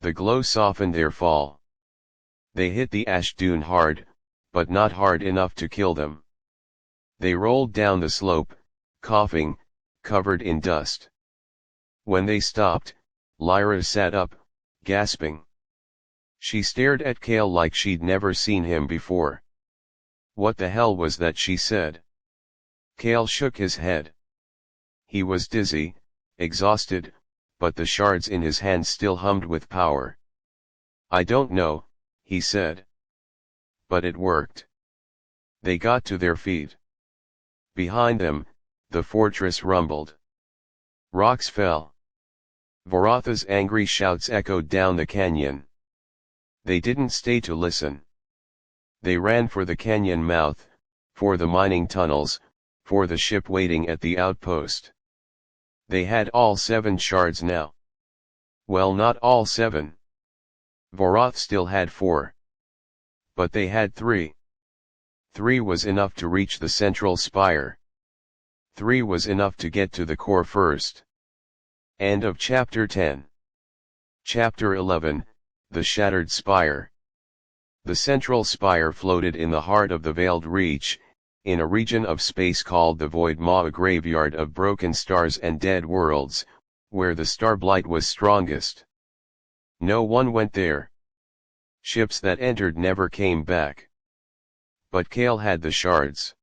The glow softened their fall. They hit the ash dune hard, but not hard enough to kill them. They rolled down the slope, coughing, covered in dust. When they stopped, Lyra sat up, gasping. She stared at Kale like she'd never seen him before. What the hell was that, she said. Kale shook his head. He was dizzy, exhausted, but the shards in his hand still hummed with power. I don't know, he said. But it worked. They got to their feet. Behind them, the fortress rumbled. Rocks fell. Voratha's angry shouts echoed down the canyon. They didn't stay to listen. They ran for the canyon mouth, for the mining tunnels, for the ship waiting at the outpost. They had all 7 shards now. Well, not all 7. Vorath still had 4. But they had 3. 3 was enough to reach the central spire. 3 was enough to get to the core first. End of Chapter 10. Chapter 11, The Shattered Spire. The central spire floated in the heart of the Veiled Reach, in a region of space called the Void Maw, a graveyard of broken stars and dead worlds, where the starblight was strongest. No one went there. Ships that entered never came back. But Kale had the shards.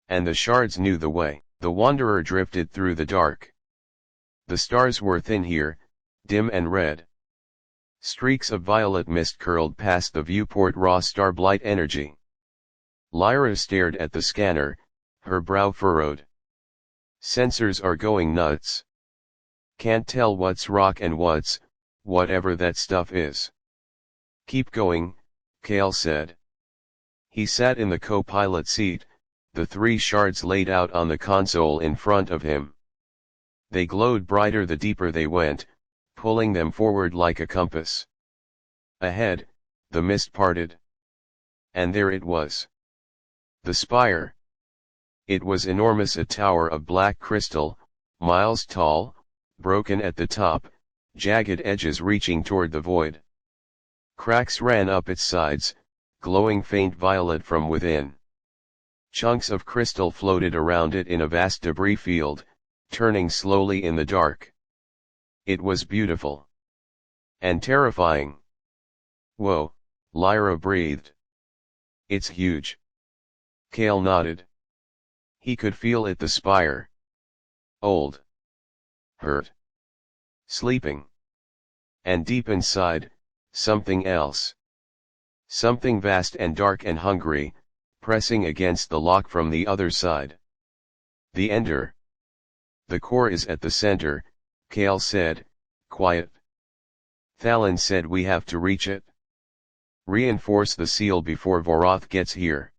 And the shards knew the way. The wanderer drifted through the dark. The stars were thin here, dim and red. Streaks of violet mist curled past the viewport, raw starblight energy. Lyra stared at the scanner, her brow furrowed. Sensors are going nuts. Can't tell what's rock and what's, whatever that stuff is. Keep going, Kale said. He sat in the co-pilot seat, the 3 shards laid out on the console in front of him. They glowed brighter the deeper they went, pulling them forward like a compass. Ahead, the mist parted. And there it was. The spire. It was enormous, a tower of black crystal, miles tall, broken at the top, jagged edges reaching toward the void. Cracks ran up its sides, glowing faint violet from within. Chunks of crystal floated around it in a vast debris field, turning slowly in the dark. It was beautiful. And terrifying. Whoa, Lyra breathed. It's huge. Kale nodded. He could feel it, the spire. Old. Hurt. Sleeping. And deep inside, something else. Something vast and dark and hungry, pressing against the lock from the other side. The Ender. The core is at the center, Kale said, quiet. Thalon said we have to reach it. Reinforce the seal before Vorath gets here.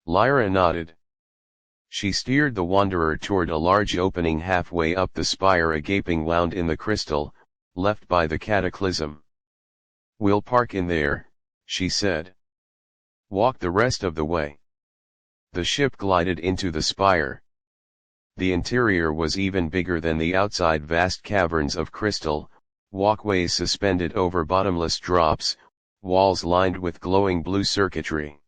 Lyra nodded. She steered the Wanderer toward a large opening halfway up the spire, a gaping wound in the crystal, left by the cataclysm. We'll park in there, she said. Walk the rest of the way. The ship glided into the spire. The interior was even bigger than the outside, vast caverns of crystal, walkways suspended over bottomless drops, walls lined with glowing blue circuitry.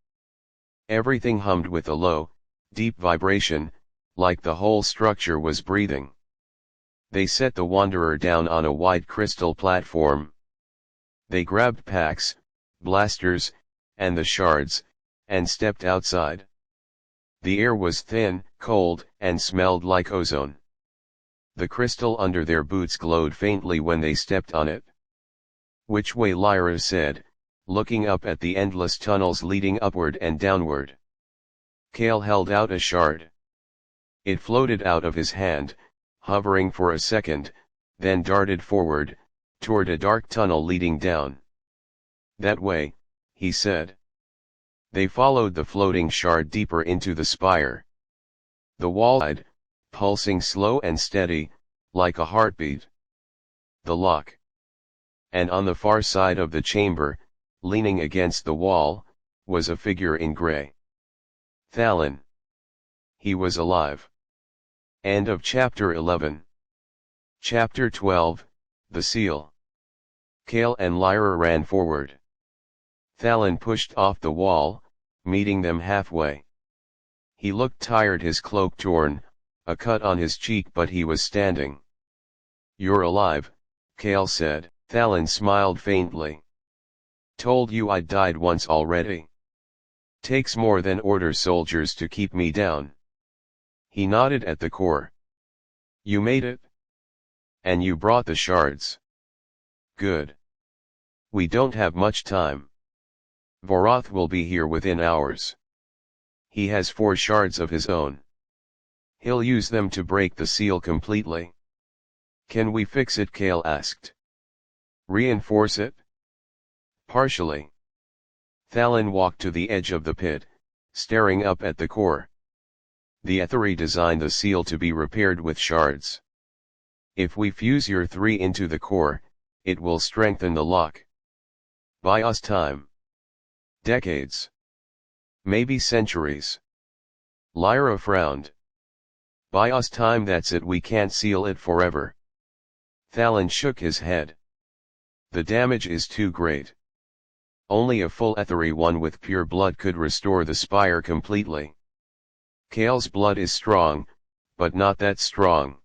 Everything hummed with a low, deep vibration, like the whole structure was breathing. They set the Wanderer down on a wide crystal platform. They grabbed packs, blasters, and the shards, and stepped outside. The air was thin, cold, and smelled like ozone. The crystal under their boots glowed faintly when they stepped on it. Which way? Lyra said, looking up at the endless tunnels leading upward and downward. Kale held out a shard. It floated out of his hand, hovering for a second, then darted forward, toward a dark tunnel leading down. That way, he said. They followed the floating shard deeper into the spire. The wall died, pulsing slow and steady, like a heartbeat. The lock. And on the far side of the chamber, leaning against the wall, was a figure in gray. Thalon. He was alive. End of chapter 11. Chapter 12, The Seal. Kale and Lyra ran forward. Thalon pushed off the wall, meeting them halfway. He looked tired, his cloak torn, a cut on his cheek, but he was standing. You're alive, Kale said. Thalon smiled faintly. Told you I'd died once already. Takes more than order soldiers to keep me down. He nodded at the core. You made it? And you brought the shards. Good. We don't have much time. Vorath will be here within hours. He has 4 shards of his own. He'll use them to break the seal completely. Can we fix it? Kale asked. Reinforce it? Partially. Thalon walked to the edge of the pit, staring up at the core. The Aetheri designed the seal to be repaired with shards. If we fuse your 3 into the core, it will strengthen the lock. Buy us time. Decades. Maybe centuries. Lyra frowned. Buy us time, that's it, we can't seal it forever. Thalon shook his head. The damage is too great. Only a full Aetheri one with pure blood could restore the spire completely. Kale's blood is strong, but not that strong.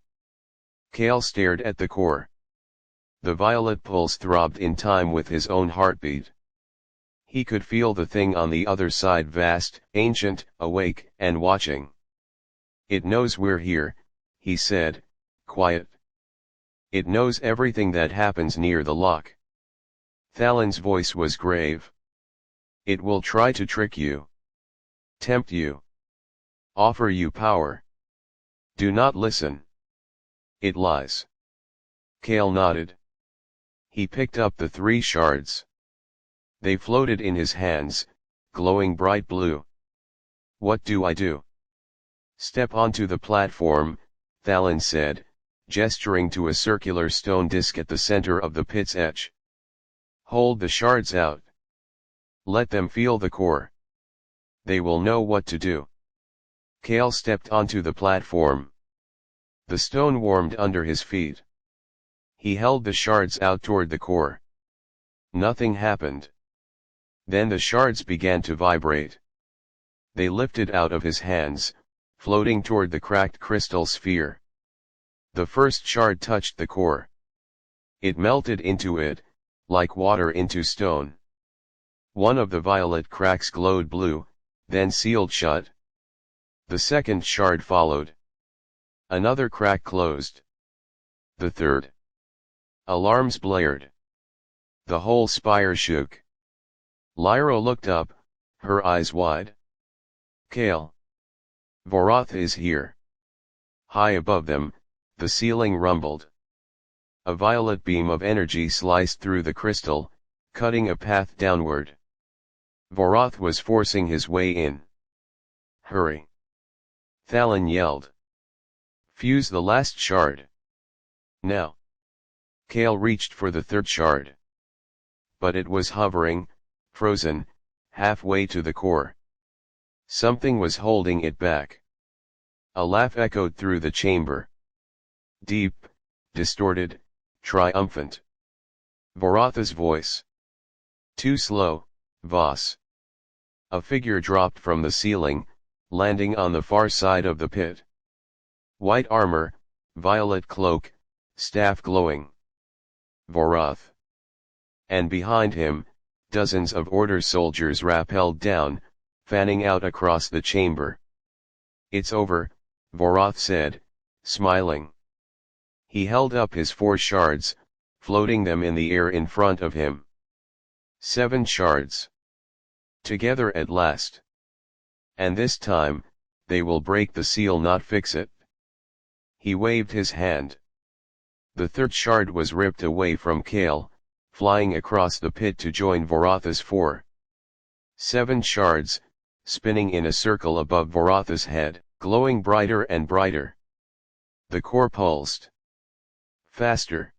Kale stared at the core. The violet pulse throbbed in time with his own heartbeat. He could feel the thing on the other side, vast, ancient, awake, and watching. It knows we're here, he said, quiet. It knows everything that happens near the lock. Thalon's voice was grave. It will try to trick you. Tempt you. Offer you power. Do not listen. It lies. Kale nodded. He picked up the 3 shards. They floated in his hands, glowing bright blue. What do I do? Step onto the platform, Thalon said, gesturing to a circular stone disc at the center of the pit's edge. Hold the shards out. Let them feel the core. They will know what to do. Kale stepped onto the platform. The stone warmed under his feet. He held the shards out toward the core. Nothing happened. Then the shards began to vibrate. They lifted out of his hands, floating toward the cracked crystal sphere. The first shard touched the core. It melted into it, like water into stone. One of the violet cracks glowed blue, then sealed shut. The second shard followed. Another crack closed. The third. Alarms blared. The whole spire shook. Lyra looked up, her eyes wide. Kale. Vorath is here. High above them, The ceiling rumbled. A violet beam of energy sliced through the crystal, cutting a path downward. Vorath was forcing his way in. Hurry! Thalon yelled. Fuse the last shard. Now. Kael reached for the third shard. But it was hovering, frozen, halfway to the core. Something was holding it back. A laugh echoed through the chamber. Deep, distorted, triumphant. Vorath's voice. Too slow, Voss. A figure dropped from the ceiling, landing on the far side of the pit. White armor, violet cloak, staff glowing. Vorath. And behind him, dozens of order soldiers rappelled down, fanning out across the chamber. It's over, Vorath said, smiling. He held up his 4 shards, floating them in the air in front of him. 7 shards. Together at last. And this time, they will break the seal, not fix it. He waved his hand. The third shard was ripped away from Kael, flying across the pit to join Vorath's 4. 7 shards, spinning in a circle above Vorath's head, glowing brighter and brighter. The core pulsed. Faster.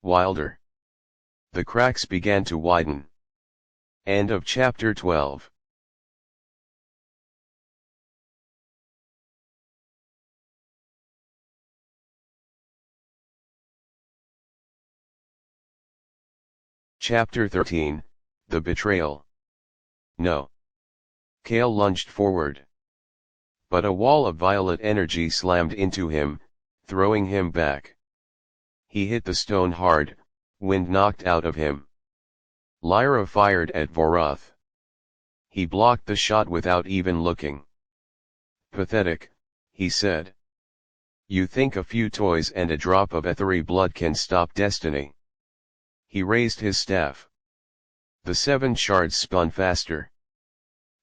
Wilder. The cracks began to widen. End of chapter 12. Chapter 13, The Betrayal. No. Kael lunged forward. But a wall of violet energy slammed into him, throwing him back. He hit the stone hard, wind knocked out of him. Lyra fired at Vorath. He blocked the shot without even looking. Pathetic, he said. You think a few toys and a drop of ethery blood can stop destiny? He raised his staff. The 7 shards spun faster.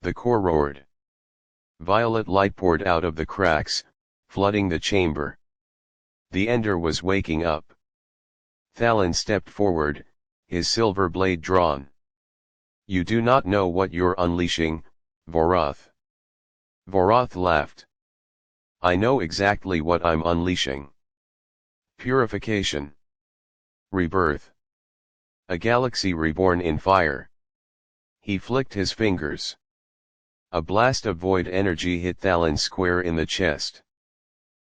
The core roared. Violet light poured out of the cracks, flooding the chamber. The Ender was waking up. Thalon stepped forward, his silver blade drawn. You do not know what you're unleashing, Vorath. Vorath laughed. I know exactly what I'm unleashing. Purification. Rebirth. A galaxy reborn in fire. He flicked his fingers. A blast of void energy hit Thalon square in the chest.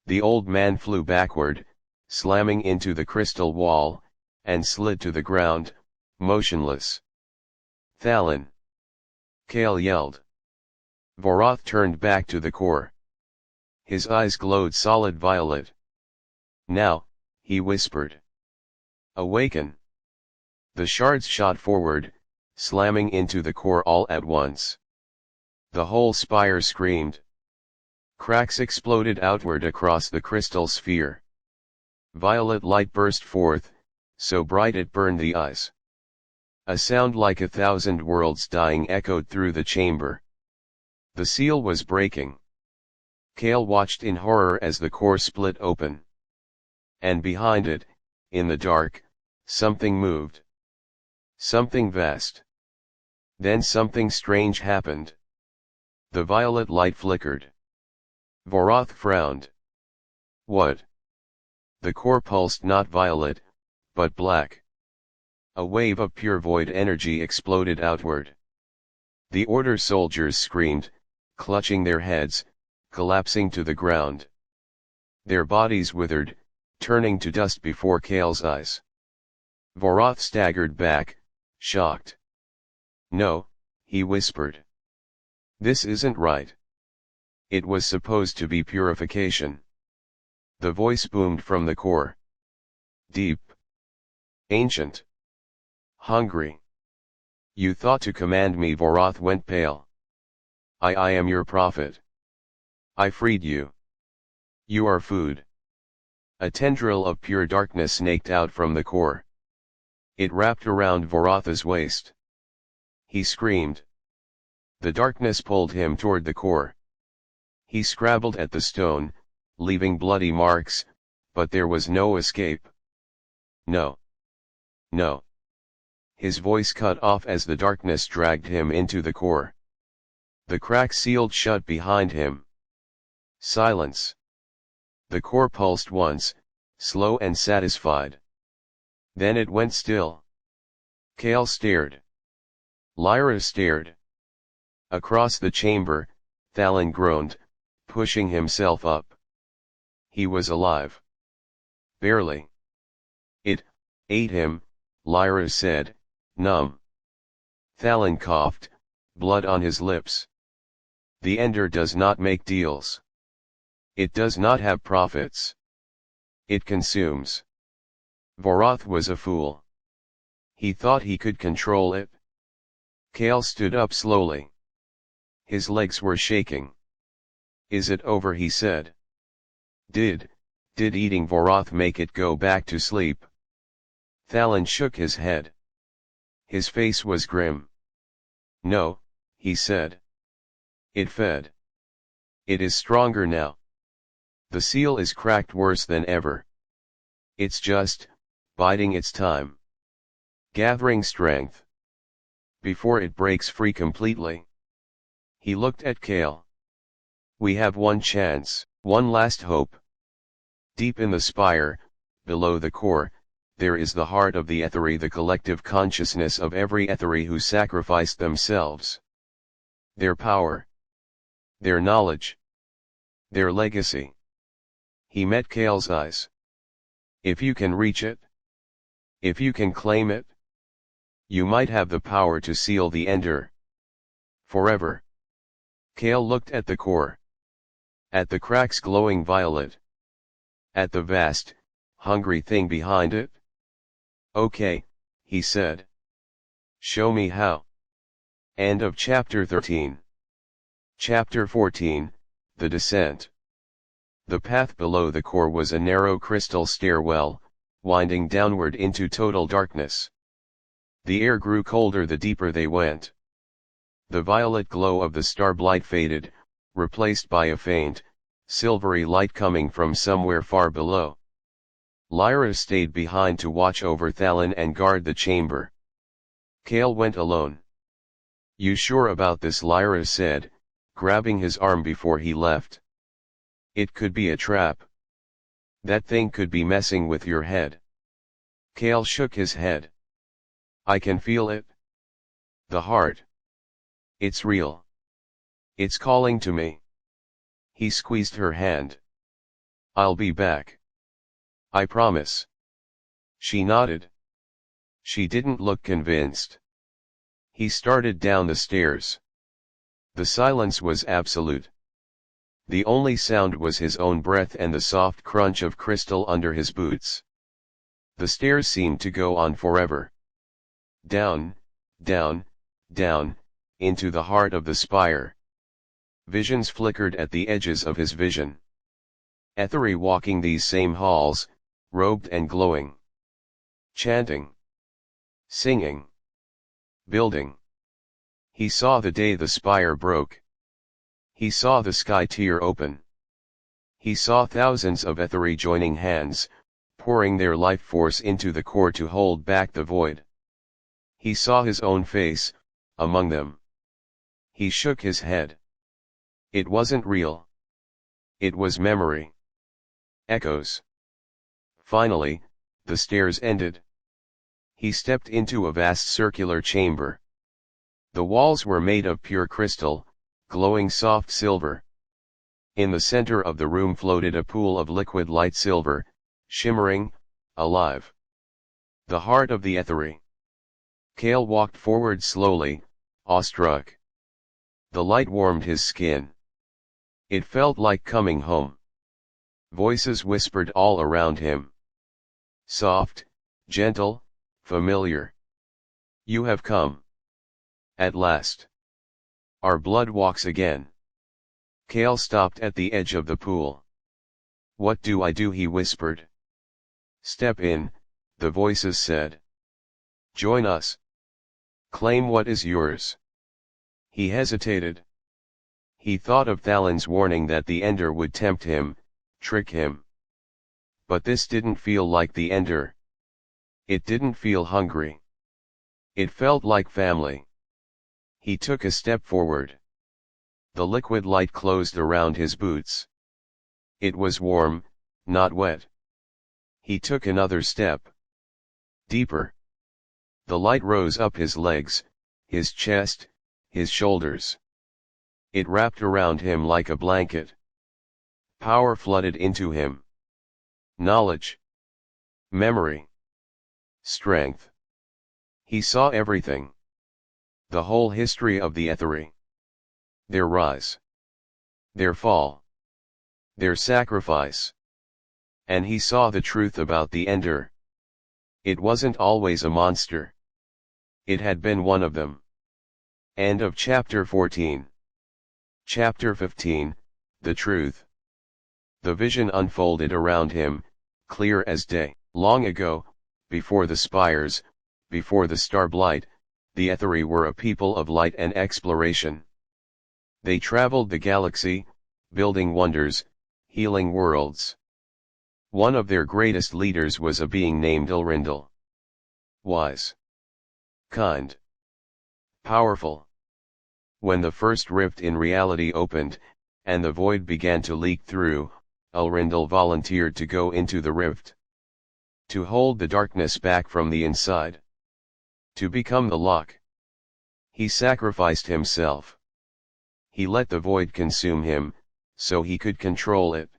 The old man flew backward, slamming into the crystal wall, and slid to the ground, motionless. Thalon! Kael yelled. Vorath turned back to the core. His eyes glowed solid violet. Now, he whispered. Awaken! The shards shot forward, slamming into the core all at once. The whole spire screamed. Cracks exploded outward across the crystal sphere. Violet light burst forth, so bright it burned the eyes. A sound like 1,000 worlds dying echoed through the chamber. The seal was breaking. Kael watched in horror as the core split open. And behind it, in the dark, something moved. Something vast. Then something strange happened. The violet light flickered. Vorath frowned. What? The core pulsed not violet, but black. A wave of pure void energy exploded outward. The order soldiers screamed, clutching their heads, collapsing to the ground. Their bodies withered, turning to dust before Kael's eyes. Vorath staggered back, shocked. No, he whispered. This isn't right. It was supposed to be purification. The voice boomed from the core. Deep. Ancient. Hungry. You thought to command me. Vorath went pale. I am your prophet. I freed you. You are food. A tendril of pure darkness snaked out from the core. It wrapped around Vorath's waist. He screamed. The darkness pulled him toward the core. He scrabbled at the stone, leaving bloody marks, but there was no escape. No. No. His voice cut off as the darkness dragged him into the core. The crack sealed shut behind him. Silence. The core pulsed once, slow and satisfied. Then it went still. Kale stared. Lyra stared. Across the chamber, Thalon groaned, pushing himself up. He was alive. Barely. It ate him, Lyra said, numb. Thalon coughed, blood on his lips. The Ender does not make deals. It does not have profits. It consumes. Vorath was a fool. He thought he could control it. Kale stood up slowly. His legs were shaking. Is it over, he said. Did eating Vorath make it go back to sleep? Thalon shook his head. His face was grim. No, he said. It fed. It is stronger now. The seal is cracked worse than ever. It's just biding its time. Gathering strength. Before it breaks free completely. He looked at Kale. We have one chance, one last hope. Deep in the spire, below the core, there is the heart of the Aetheri, the collective consciousness of every Aetheri who sacrificed themselves. Their power. Their knowledge. Their legacy. He met Kale's eyes. If you can reach it, if you can claim it, you might have the power to seal the Ender. Forever. Kale looked at the core. At the cracks glowing violet. At the vast, hungry thing behind it. Okay, he said. Show me how. End of chapter 13. Chapter 14, The Descent. The path below the core was a narrow crystal stairwell, winding downward into total darkness. The air grew colder the deeper they went. The violet glow of the starblight faded, replaced by a faint, silvery light coming from somewhere far below. Lyra stayed behind to watch over Thalon and guard the chamber. Kale went alone. You sure about this? Lyra said, grabbing his arm before he left. It could be a trap. That thing could be messing with your head. Kale shook his head. I can feel it. The heart. It's real. It's calling to me. He squeezed her hand. I'll be back. I promise. She nodded. She didn't look convinced. He started down the stairs. The silence was absolute. The only sound was his own breath and the soft crunch of crystal under his boots. The stairs seemed to go on forever. Down, down, down, into the heart of the spire. Visions flickered at the edges of his vision. Aetheri walking these same halls, robed and glowing. Chanting. Singing. Building. He saw the day the spire broke. He saw the sky tear open. He saw thousands of Aetheri joining hands, pouring their life force into the core to hold back the void. He saw his own face, among them. He shook his head. It wasn't real. It was memory. Echoes. Finally, the stairs ended. He stepped into a vast circular chamber. The walls were made of pure crystal, glowing soft silver. In the center of the room floated a pool of liquid light silver, shimmering, alive. The heart of the Aetheri. Kale walked forward slowly, awestruck. The light warmed his skin. It felt like coming home. Voices whispered all around him. Soft, gentle, familiar. You have come. At last. Our blood walks again. Kale stopped at the edge of the pool. What do I do? He whispered. Step in, the voices said. Join us. Claim what is yours. He hesitated. He thought of Thalon's warning that the Ender would tempt him, trick him. But this didn't feel like the Ender. It didn't feel hungry. It felt like family. He took a step forward. The liquid light closed around his boots. It was warm, not wet. He took another step. Deeper. The light rose up his legs, his chest, his shoulders. It wrapped around him like a blanket. Power flooded into him. Knowledge. Memory. Strength. He saw everything. The whole history of the Etheri. Their rise. Their fall. Their sacrifice. And he saw the truth about the Ender. It wasn't always a monster. It had been one of them. End of chapter 14. Chapter 15, The Truth. The vision unfolded around him, clear as day. Long ago, before the spires, before the starblight, the Etheri were a people of light and exploration. They traveled the galaxy, building wonders, healing worlds. One of their greatest leaders was a being named Elrindil. Wise. Kind. Powerful. When the first rift in reality opened, and the void began to leak through, Elrindil volunteered to go into the rift. To hold the darkness back from the inside. To become the lock. He sacrificed himself. He let the void consume him, so he could control it.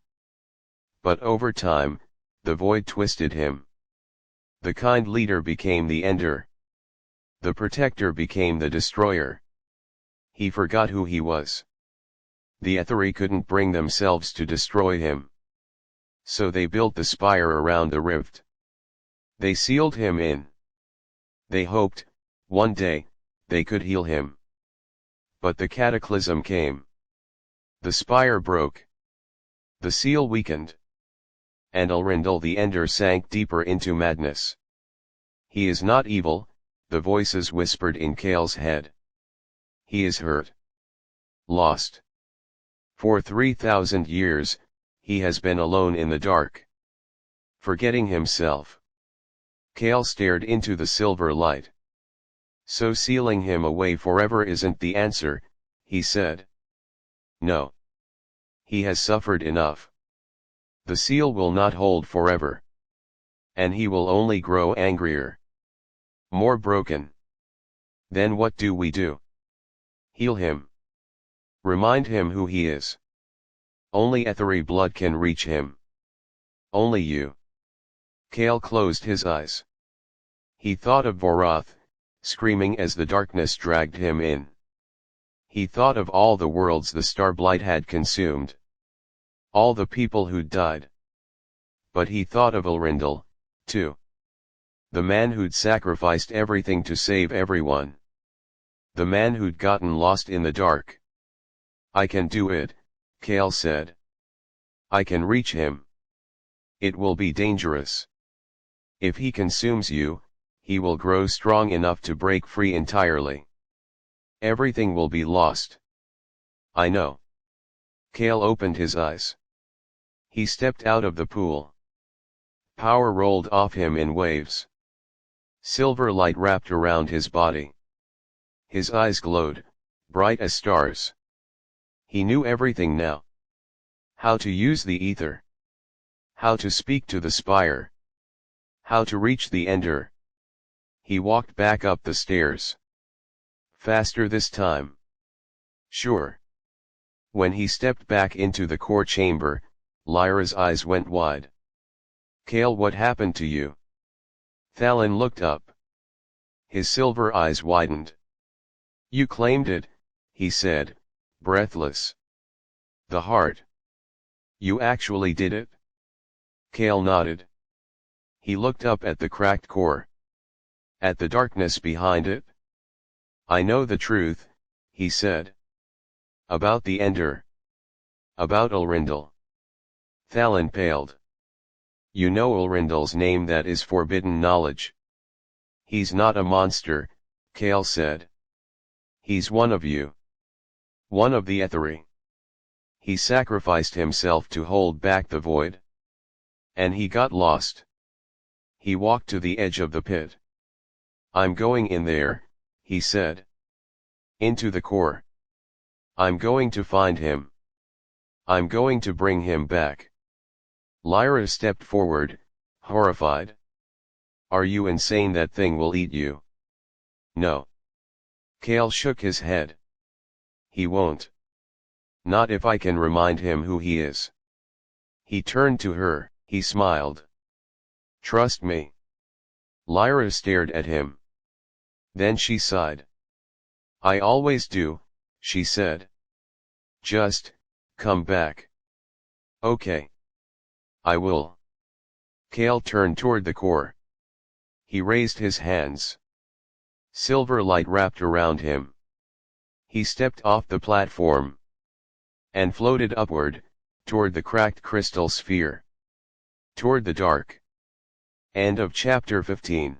But over time, the void twisted him. The kind leader became the Ender. The protector became the destroyer. He forgot who he was. The Etheri couldn't bring themselves to destroy him. So they built the spire around the rift. They sealed him in. They hoped, one day, they could heal him. But the cataclysm came. The spire broke. The seal weakened. And Elrindil the Ender sank deeper into madness. He is not evil, the voices whispered in Kael's head. He is hurt. Lost. For 3,000 years, he has been alone in the dark. Forgetting himself. Kael stared into the silver light. So sealing him away forever isn't the answer, he said. No. He has suffered enough. The seal will not hold forever. And he will only grow angrier. More broken. Then what do we do? Heal him. Remind him who he is. Only Etheri blood can reach him. Only you. Kael closed his eyes. He thought of Vorath, screaming as the darkness dragged him in. He thought of all the worlds the starblight had consumed. All the people who'd died. But he thought of Elrindil, too. The man who'd sacrificed everything to save everyone. The man who'd gotten lost in the dark. I can do it, Kael said. I can reach him. It will be dangerous. If he consumes you, he will grow strong enough to break free entirely. Everything will be lost. I know. Kael opened his eyes. He stepped out of the pool. Power rolled off him in waves. Silver light wrapped around his body. His eyes glowed, bright as stars. He knew everything now. How to use the ether. How to speak to the spire. How to reach the Ender. He walked back up the stairs. Faster this time. Sure. When he stepped back into the core chamber, Lyra's eyes went wide. Kael, what happened to you? Thalon looked up. His silver eyes widened. You claimed it, he said, breathless. The heart. You actually did it? Kael nodded. He looked up at the cracked core. At the darkness behind it? I know the truth, he said. About the Ender. About Elrindil. Thalon paled. You know Elrindil's name, that is forbidden knowledge. He's not a monster, Kael said. He's one of you. One of the Etheri. He sacrificed himself to hold back the void. And he got lost. He walked to the edge of the pit. I'm going in there, he said. Into the core. I'm going to find him. I'm going to bring him back. Lyra stepped forward, horrified. Are you insane? That thing will eat you. No. Kale shook his head. He won't. Not if I can remind him who he is. He turned to her, he smiled. Trust me. Lyra stared at him. Then she sighed. I always do, she said. Just, come back. Okay. I will. Kale turned toward the core. He raised his hands. Silver light wrapped around him. He stepped off the platform. And floated upward, toward the cracked crystal sphere. Toward the dark. End of chapter 15.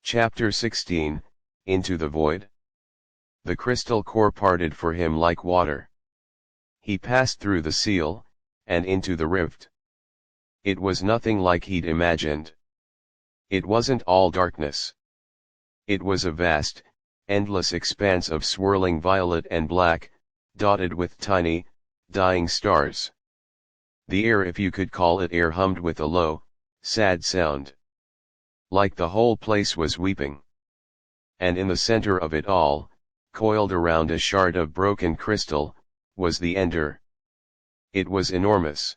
Chapter 16, Into the Void. The crystal core parted for him like water. He passed through the seal, and into the rift. It was nothing like he'd imagined. It wasn't all darkness. It was a vast, endless expanse of swirling violet and black, dotted with tiny, dying stars. The air, if you could call it air, hummed with a low, sad sound. Like the whole place was weeping. And in the center of it all, coiled around a shard of broken crystal, was the Ender. It was enormous.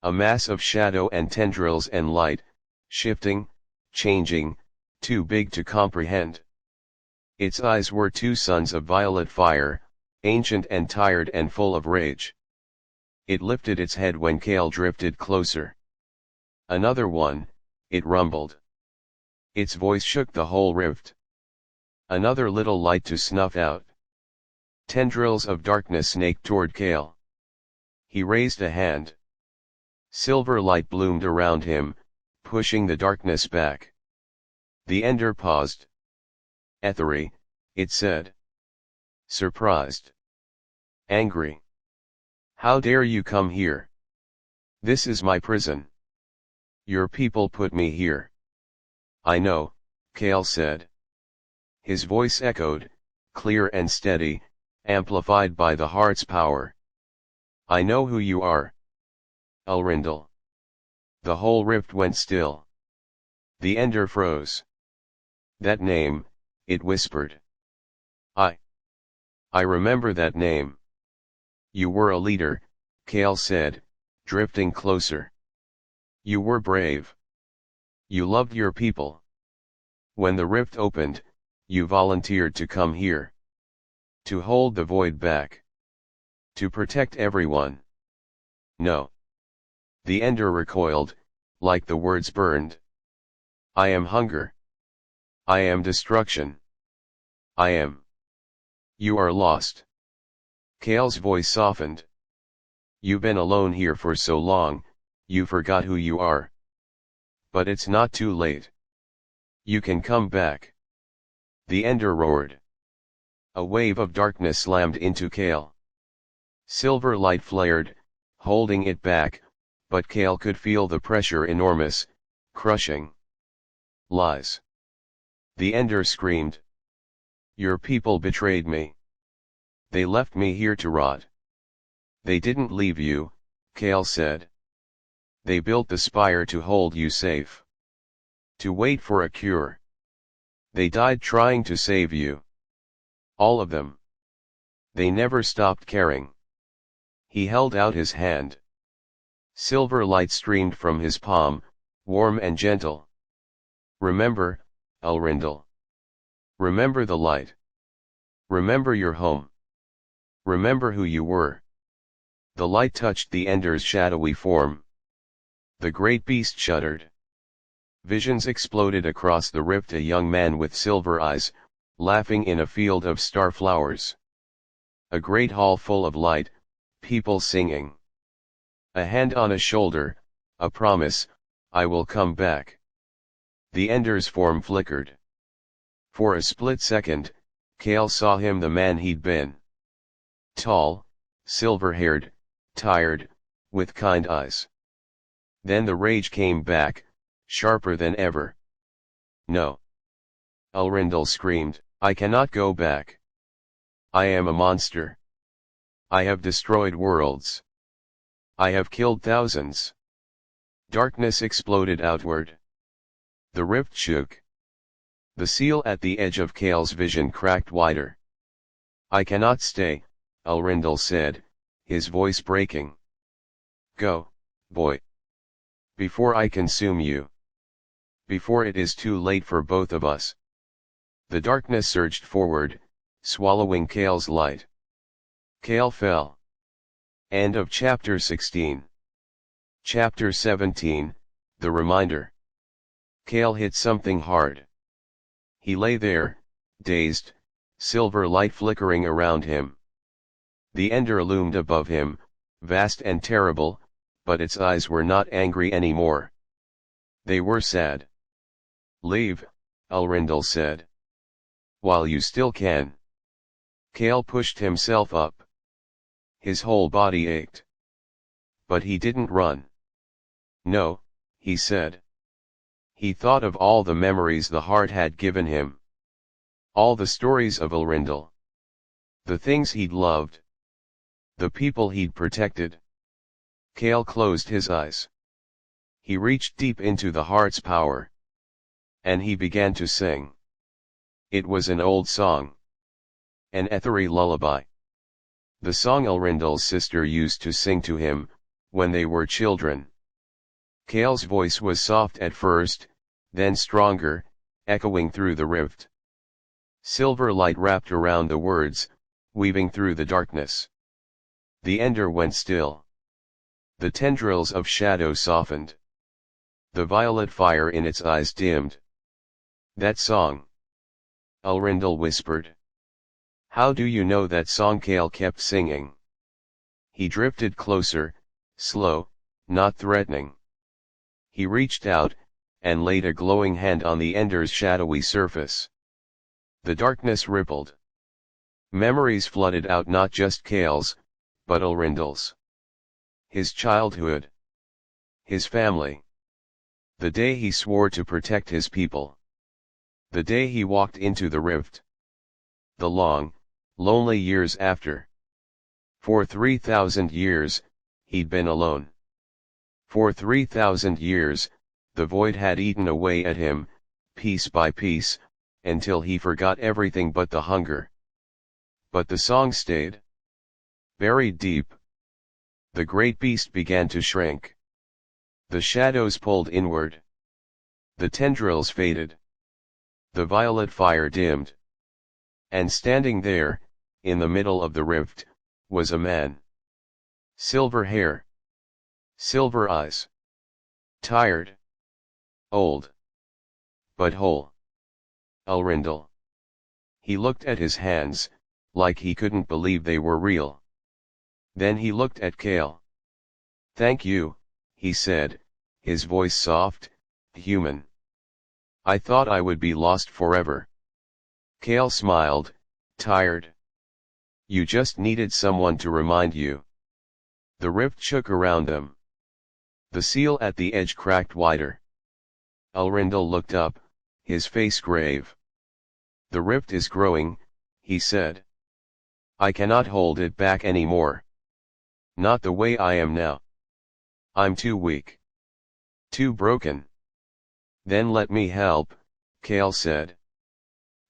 A mass of shadow and tendrils and light, shifting, changing, too big to comprehend. Its eyes were two suns of violet fire, ancient and tired and full of rage. It lifted its head when Kale drifted closer. Another one, it rumbled. Its voice shook the whole rift. Another little light to snuff out. Tendrils of darkness snaked toward Kale. He raised a hand. Silver light bloomed around him, pushing the darkness back. The Ender paused. Ethery, it said. Surprised. Angry. How dare you come here? This is my prison. Your people put me here. I know, Kale said. His voice echoed, clear and steady, amplified by the heart's power. I know who you are. Elrindal. The whole rift went still. The Ender froze. That name, it whispered. I remember that name. You were a leader, Kale said, drifting closer. You were brave. You loved your people. When the rift opened, you volunteered to come here. To hold the void back. To protect everyone. No. The Ender recoiled, like the words burned. I am hunger. I am destruction. I am. You are lost. Kale's voice softened. You've been alone here for so long, you forgot who you are. But it's not too late. You can come back. The Ender roared. A wave of darkness slammed into Kale. Silver light flared, holding it back, but Kale could feel the pressure enormous, crushing. Lies. The Ender screamed. Your people betrayed me. They left me here to rot. They didn't leave you, Kale said. They built the spire to hold you safe. To wait for a cure. They died trying to save you. All of them. They never stopped caring. He held out his hand. Silver light streamed from his palm, warm and gentle. Remember, Elrindal. Remember the light. Remember your home. Remember who you were. The light touched the Ender's shadowy form. The great beast shuddered. Visions exploded across the rift. A young man with silver eyes, laughing in a field of starflowers. A great hall full of light, people singing. A hand on a shoulder, a promise, I will come back. The Ender's form flickered. For a split second, Kale saw him, the man he'd been. Tall, silver-haired, tired, with kind eyes. Then the rage came back, sharper than ever. No! Elrondel screamed, I cannot go back. I am a monster. I have destroyed worlds. I have killed thousands. Darkness exploded outward. The rift shook. The seal at the edge of Cale's vision cracked wider. I cannot stay, Elrondel said, his voice breaking. Go, boy. Before I consume you. Before it is too late for both of us. The darkness surged forward, swallowing Cale's light. Cale fell. End of chapter 16. Chapter 17, The Reminder. Cale hit something hard. He lay there, dazed, silver light flickering around him. The Ender loomed above him, vast and terrible, but its eyes were not angry anymore. They were sad. Leave, Elrondel said. While you still can. Cale pushed himself up. His whole body ached. But he didn't run. No, he said. He thought of all the memories the heart had given him. All the stories of Elrondel. The things he'd loved. The people he'd protected. Cale closed his eyes. He reached deep into the heart's power. And he began to sing. It was an old song. An ethery lullaby. The song Elrondel's sister used to sing to him, when they were children. Cale's voice was soft at first, then stronger, echoing through the rift. Silver light wrapped around the words, weaving through the darkness. The Ender went still. The tendrils of shadow softened. The violet fire in its eyes dimmed. That song. Elrondel whispered. How do you know that song? Cale kept singing. He drifted closer, slow, not threatening. He reached out, and laid a glowing hand on the Ender's shadowy surface. The darkness rippled. Memories flooded out, not just Cale's, but Elrondel's. His childhood. His family. The day he swore to protect his people. The day he walked into the rift. The long, lonely years after. For 3,000 years, he'd been alone. For 3,000 years, the void had eaten away at him, piece by piece, until he forgot everything but the hunger. But the song stayed. Buried deep. The great beast began to shrink. The shadows pulled inward. The tendrils faded. The violet fire dimmed. And standing there, in the middle of the rift, was a man. Silver hair. Silver eyes. Tired. Old. But whole. Elrondel. He looked at his hands, like he couldn't believe they were real. Then he looked at Cale. Thank you, he said, his voice soft, human. I thought I would be lost forever. Cale smiled, tired. You just needed someone to remind you. The rift shook around them. The seal at the edge cracked wider. Elrondel looked up, his face grave. The rift is growing, he said. I cannot hold it back anymore. Not the way I am now. I'm too weak. Too broken. Then let me help, Cale said.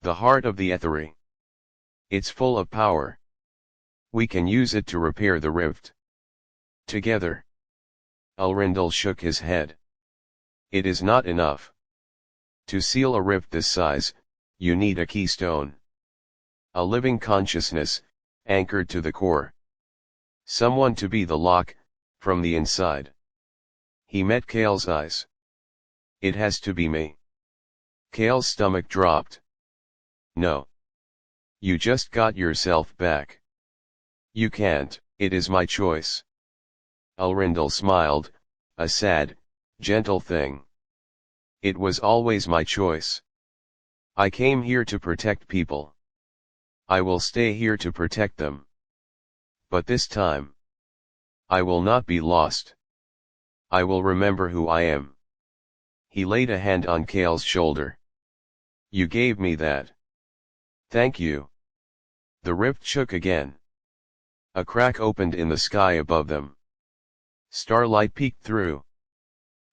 The heart of the ethery. It's full of power. We can use it to repair the rift. Together. Elrondel shook his head. It is not enough. To seal a rift this size, you need a keystone. A living consciousness, anchored to the core. Someone to be the lock, from the inside. He met Cale's eyes. It has to be me. Cale's stomach dropped. No. You just got yourself back. You can't, it is my choice. Elrondel smiled, a sad, gentle thing. It was always my choice. I came here to protect people. I will stay here to protect them. But this time, I will not be lost. I will remember who I am. He laid a hand on Kale's shoulder. You gave me that. Thank you. The rift shook again. A crack opened in the sky above them. Starlight peeked through.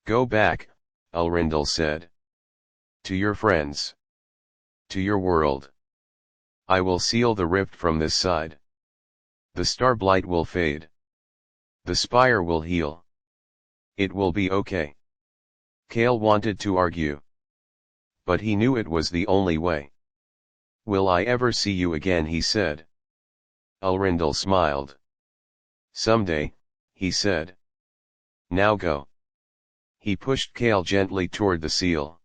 Go back, Elrindal said. To your friends. To your world. I will seal the rift from this side. The starblight will fade. The spire will heal. It will be okay. Kale wanted to argue. But he knew it was the only way. Will I ever see you again, he said. Elrindal smiled. Someday, he said. Now go. He pushed Kale gently toward the seal.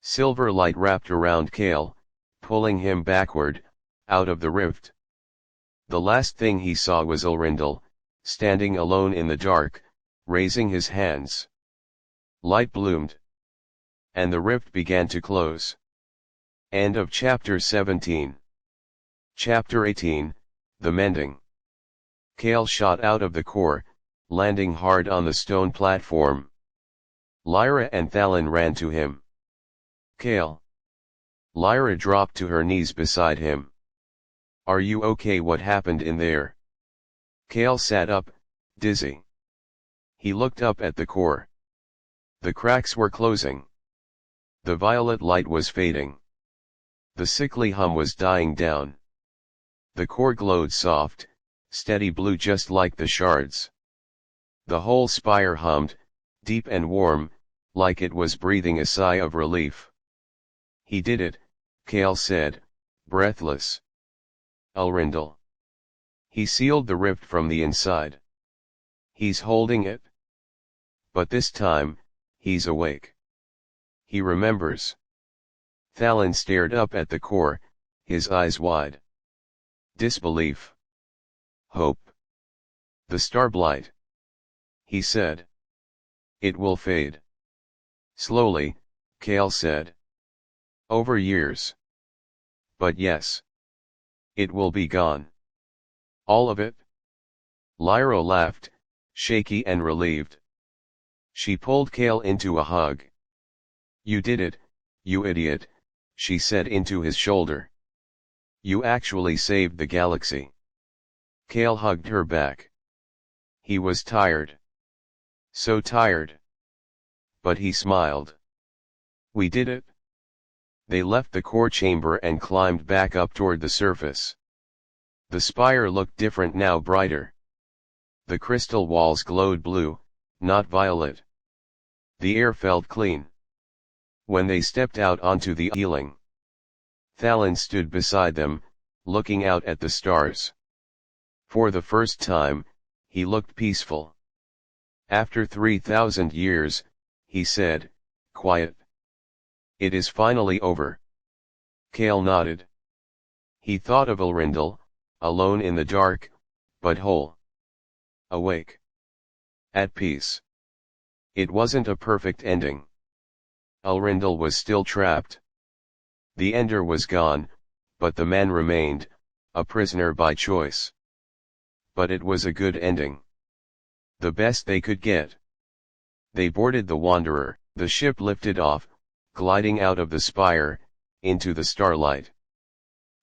Silver light wrapped around Kale, pulling him backward, out of the rift. The last thing he saw was Elrindal, standing alone in the dark, raising his hands. Light bloomed. And the rift began to close. End of chapter 17. Chapter 18, The Mending. Kale shot out of the core, landing hard on the stone platform. Lyra and Thalin ran to him. Kale. Lyra dropped to her knees beside him. Are you okay? What happened in there? Kale sat up, dizzy. He looked up at the core. The cracks were closing. The violet light was fading. The sickly hum was dying down. The core glowed soft, steady blue just like the shards. The whole spire hummed, deep and warm, like it was breathing a sigh of relief. He did it, Kale said, breathless. Elrindal. He sealed the rift from the inside. He's holding it. But this time, he's awake. He remembers. Thalin stared up at the core, his eyes wide. Disbelief. Hope. The starblight. He said. It will fade. Slowly, Kale said. Over years. But yes. It will be gone. All of it? Lyra laughed, shaky and relieved. She pulled Kale into a hug. You did it, you idiot, she said into his shoulder. You actually saved the galaxy. Kale hugged her back. He was tired. So tired. But he smiled. We did it. They left the core chamber and climbed back up toward the surface. The spire looked different now, brighter. The crystal walls glowed blue, not violet. The air felt clean. When they stepped out onto the ceiling, Thalin stood beside them, looking out at the stars. For the first time, he looked peaceful. After 3,000 years, he said, quiet. It is finally over. Kale nodded. He thought of Elrindal, alone in the dark, but whole. Awake. At peace. It wasn't a perfect ending. Elrindal was still trapped. The Ender was gone, but the man remained, a prisoner by choice. But it was a good ending. The best they could get. They boarded the Wanderer. The ship lifted off, gliding out of the spire, into the starlight.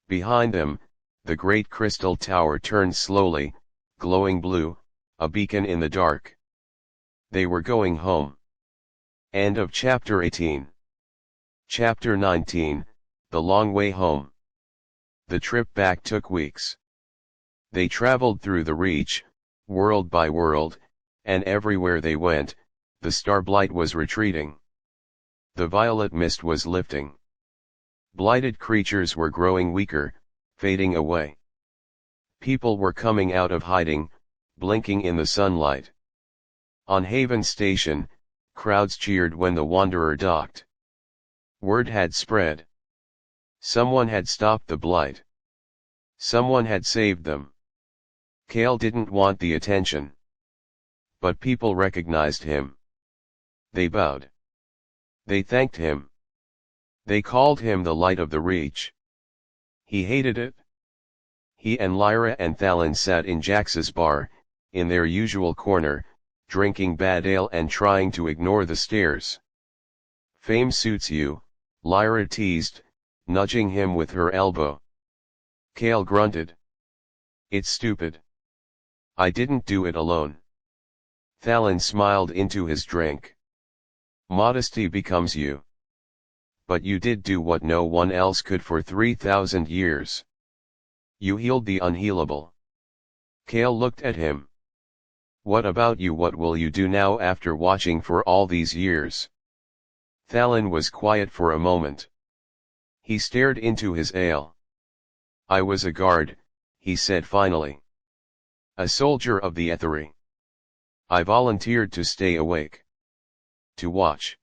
Behind them, the great crystal tower turned slowly, glowing blue, a beacon in the dark. They were going home. End of chapter 18. Chapter 19, The Long Way Home. The trip back took weeks. They traveled through the Reach, world by world, and everywhere they went, the starblight was retreating. The violet mist was lifting. Blighted creatures were growing weaker, fading away. People were coming out of hiding, blinking in the sunlight. On Haven Station, crowds cheered when the Wanderer docked. Word had spread. Someone had stopped the blight. Someone had saved them. Kale didn't want the attention. But people recognized him. They bowed. They thanked him. They called him the Light of the Reach. He hated it. He and Lyra and Thalin sat in Jax's bar, in their usual corner, drinking bad ale and trying to ignore the stares. Fame suits you, Lyra teased, nudging him with her elbow. Cale grunted. It's stupid. I didn't do it alone. Thalon smiled into his drink. Modesty becomes you. But you did do what no one else could for 3,000 years. You healed the unhealable. Cale looked at him. What about you? What will you do now after watching for all these years? Thalon was quiet for a moment. He stared into his ale. I was a guard, he said finally. A soldier of the Aetheri. I volunteered to stay awake. To watch.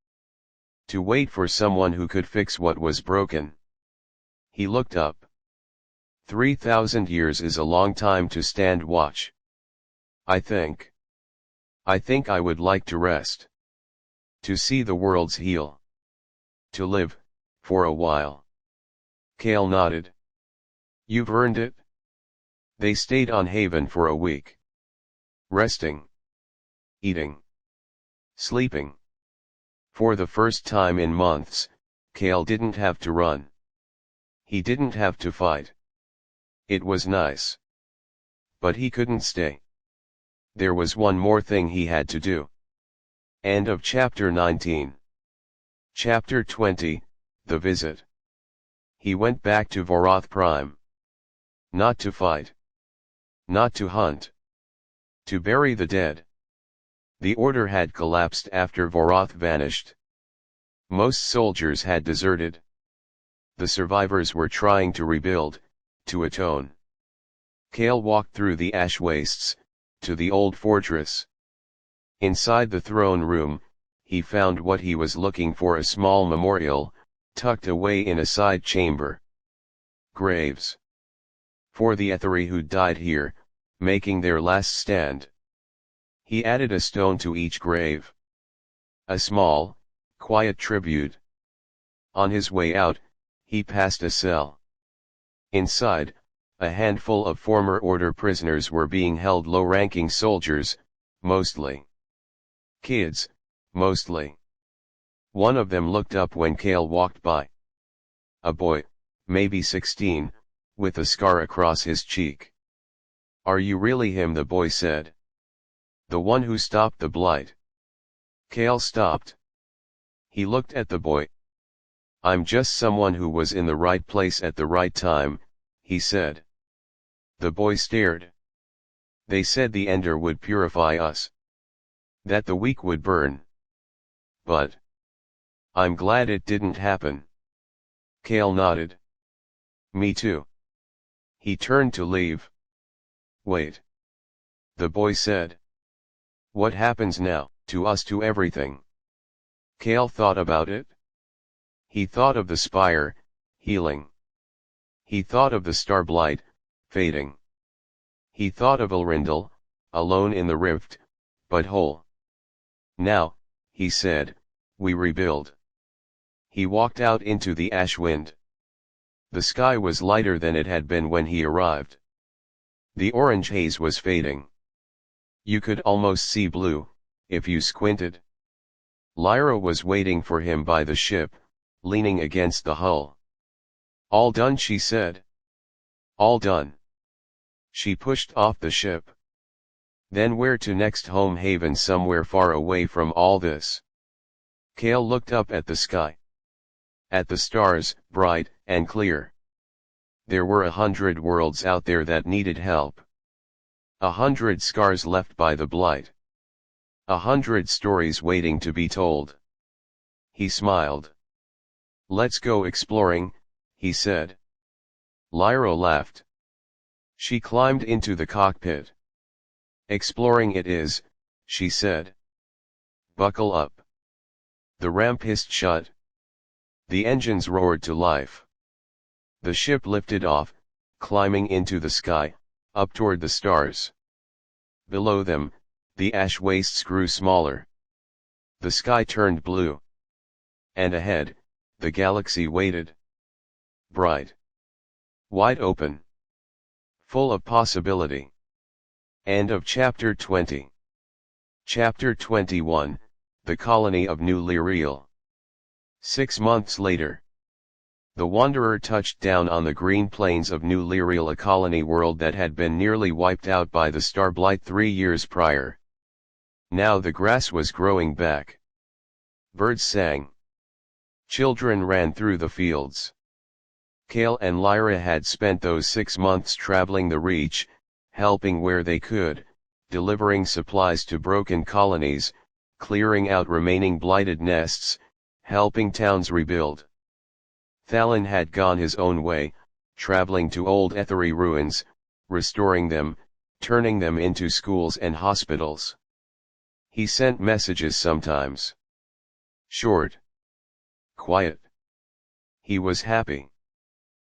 To wait for someone who could fix what was broken. He looked up. 3,000 years is a long time to stand watch. I think I would like to rest. To see the worlds heal. To live, for a while. Cale nodded. You've earned it. They stayed on Haven for a week. Resting. Eating. Sleeping. For the first time in months, Cale didn't have to run. He didn't have to fight. It was nice. But he couldn't stay. There was one more thing he had to do. End of chapter 19. Chapter 20, The Visit. He went back to Vorath Prime. Not to fight. Not to hunt. To bury the dead. The order had collapsed after Vorath vanished. Most soldiers had deserted. The survivors were trying to rebuild, to atone. Cale walked through the ash wastes, to the old fortress. Inside the throne room, he found what he was looking for: a small memorial, tucked away in a side chamber. Graves. For the Aetheri who died here, making their last stand. He added a stone to each grave. A small, quiet tribute. On his way out, he passed a cell. Inside, a handful of former Order prisoners were being held. Low-ranking soldiers, mostly. Kids, mostly. One of them looked up when Cale walked by. A boy, maybe 16, with a scar across his cheek. Are you really him? The boy said. The one who stopped the blight. Cale stopped. He looked at the boy. I'm just someone who was in the right place at the right time, he said. The boy stared. They said the Ender would purify us. That the weak would burn. But I'm glad it didn't happen. Cale nodded. Me too. He turned to leave. Wait. The boy said. What happens now? To us, to everything. Cale thought about it. He thought of the spire, healing. He thought of the starblight, fading. He thought of Elrindal, alone in the rift, but whole. Now, he said, we rebuild. He walked out into the ash wind. The sky was lighter than it had been when he arrived. The orange haze was fading. You could almost see blue, if you squinted. Lyra was waiting for him by the ship, leaning against the hull. All done, she said. All done. She pushed off the ship. Then where to next? Home haven, somewhere far away from all this. Cale looked up at the sky. At the stars, bright and clear. There were 100 worlds out there that needed help. 100 scars left by the blight. 100 stories waiting to be told. He smiled. Let's go exploring, he said. Lyra laughed. She climbed into the cockpit. Exploring it is, she said. Buckle up. The ramp hissed shut. The engines roared to life. The ship lifted off, climbing into the sky, up toward the stars. Below them, the ash wastes grew smaller. The sky turned blue. And ahead, the galaxy waited. Bright. Wide open. Full of possibility. End of chapter 20. Chapter 21, The Colony of New Liriel. 6 months later. The Wanderer touched down on the green plains of New Liriel, a colony world that had been nearly wiped out by the star blight 3 years prior. Now the grass was growing back. Birds sang. Children ran through the fields. Kale and Lyra had spent those 6 months traveling the Reach, helping where they could, delivering supplies to broken colonies, clearing out remaining blighted nests, helping towns rebuild. Thalin had gone his own way, traveling to old Ethery ruins, restoring them, turning them into schools and hospitals. He sent messages sometimes. Short. Quiet. He was happy.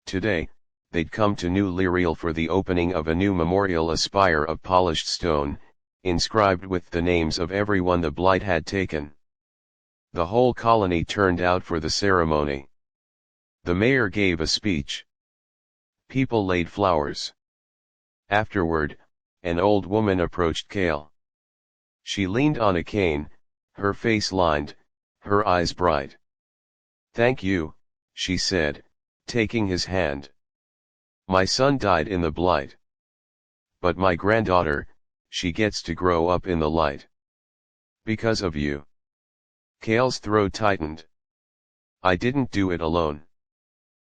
Today, they'd come to New Liriel for the opening of a new memorial, a spire of polished stone, inscribed with the names of everyone the blight had taken. The whole colony turned out for the ceremony. The mayor gave a speech. People laid flowers. Afterward, an old woman approached Kale. She leaned on a cane, her face lined, her eyes bright. "Thank you," she said, taking his hand. "My son died in the blight. But my granddaughter, she gets to grow up in the light. Because of you." Kale's throat tightened. "I didn't do it alone."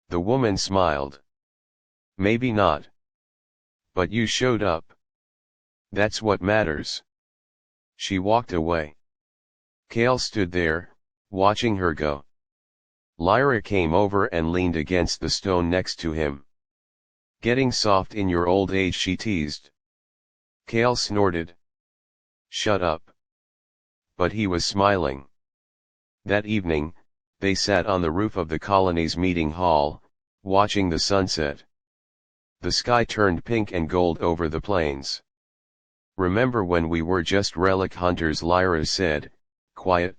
The woman smiled. "Maybe not. But you showed up. That's what matters." She walked away. Kale stood there, watching her go. Lyra came over and leaned against the stone next to him. "Getting soft in your old age," she teased. Kale snorted. "Shut up." But he was smiling. That evening, they sat on the roof of the colony's meeting hall, watching the sunset. The sky turned pink and gold over the plains. "Remember when we were just relic hunters?" Lyra said, quiet.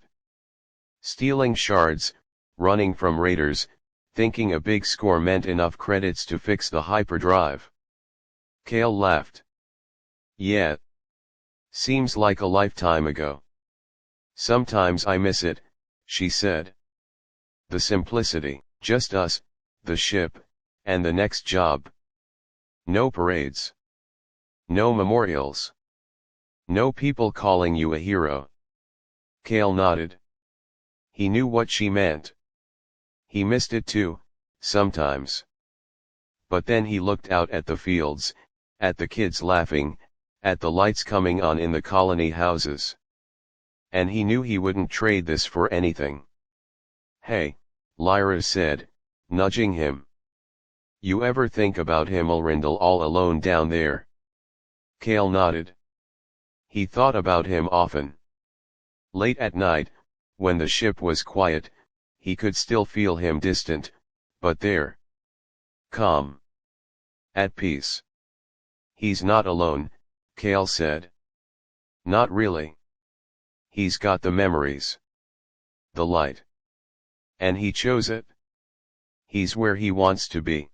"Stealing shards, running from raiders, thinking a big score meant enough credits to fix the hyperdrive." Kale laughed. "Yeah. Seems like a lifetime ago." "Sometimes I miss it," she said. "The simplicity, just us, the ship, and the next job. No parades. No memorials. No people calling you a hero." Kale nodded. He knew what she meant. He missed it too, sometimes. But then he looked out at the fields, at the kids laughing, at the lights coming on in the colony houses. And he knew he wouldn't trade this for anything. "Hey," Lyra said, nudging him. "You ever think about Himmelrindel all alone down there?" Kale nodded. He thought about him often. Late at night, when the ship was quiet, he could still feel him distant, but there. Calm. At peace. "He's not alone," Kale said. "Not really. He's got the memories. The light. And he chose it. He's where he wants to be."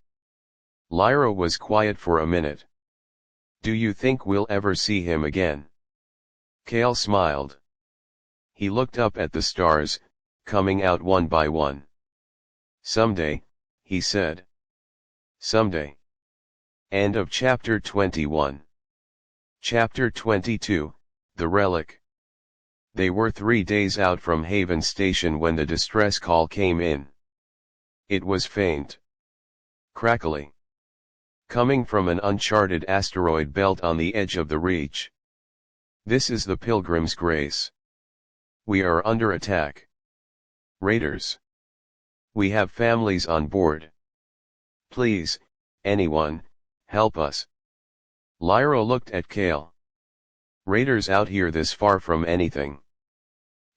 Lyra was quiet for a minute. "Do you think we'll ever see him again?" Kale smiled. He looked up at the stars, coming out one by one. "Someday," he said. "Someday." End of chapter 21. Chapter 22, The Relic. They were 3 days out from Haven Station when the distress call came in. It was faint. Crackly. Coming from an uncharted asteroid belt on the edge of the Reach. "This is the Pilgrim's Grace. We are under attack. Raiders. We have families on board. Please, anyone, help us." Lyra looked at Kale. "Raiders out here this far from anything."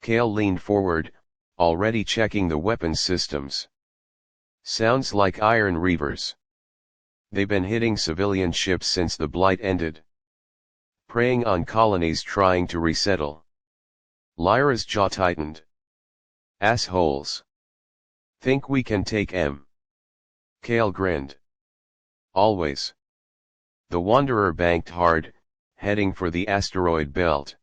Kale leaned forward, already checking the weapons systems. "Sounds like Iron Reavers. They've been hitting civilian ships since the blight ended. Preying on colonies trying to resettle." Lyra's jaw tightened. "Assholes. Think we can take 'em?" Kale grinned. "Always." The Wanderer banked hard, heading for the asteroid belt.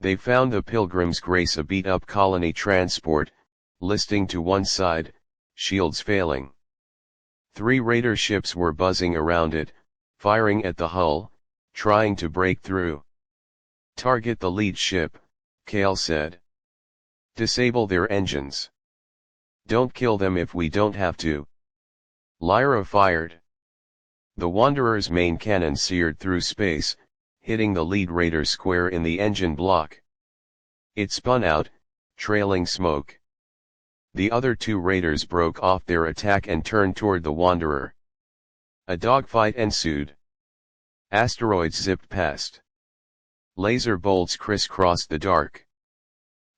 They found the Pilgrim's Grace a beat-up colony transport, listing to one side, shields failing. 3 raider ships were buzzing around it, firing at the hull, trying to break through. "Target the lead ship," Kale said. "Disable their engines. Don't kill them if we don't have to." Lyra fired. The Wanderer's main cannon seared through space, hitting the lead raider square in the engine block. It spun out, trailing smoke. The other 2 raiders broke off their attack and turned toward the Wanderer. A dogfight ensued. Asteroids zipped past. Laser bolts crisscrossed the dark.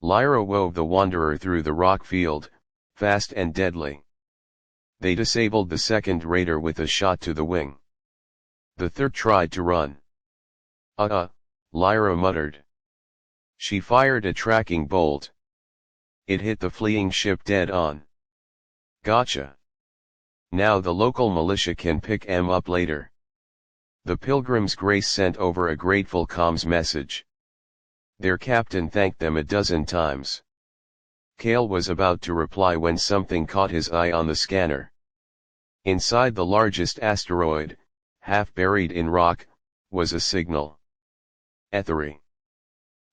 Lyra wove the Wanderer through the rock field, fast and deadly. They disabled the second raider with a shot to the wing. The third tried to run. Lyra muttered. She fired a tracking bolt. It hit the fleeing ship dead on. "Gotcha. Now the local militia can pick 'em up later." The Pilgrim's Grace sent over a grateful comms message. Their captain thanked them a dozen times. Kale was about to reply when something caught his eye on the scanner. Inside the largest asteroid, half buried in rock, was a signal. "Ethery."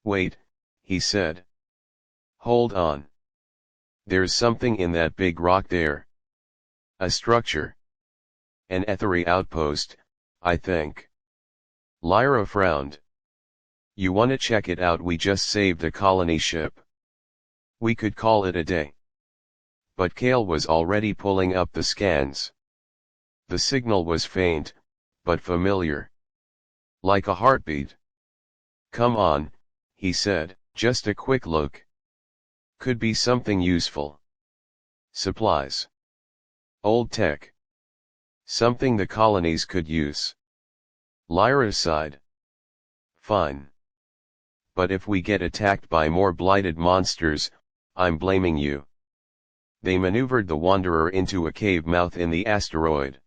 "Wait," he said. "Hold on. There's something in that big rock there. A structure. An Ethery outpost, I think." Lyra frowned. "You wanna check it out? We just saved a colony ship. We could call it a day." But Kale was already pulling up the scans. The signal was faint, but familiar. Like a heartbeat. "Come on," he said, "just a quick look. Could be something useful. Supplies. Old tech. Something the colonies could use." Lyra sighed. "Fine. But if we get attacked by more blighted monsters, I'm blaming you." They maneuvered the Wanderer into a cave mouth in the asteroid.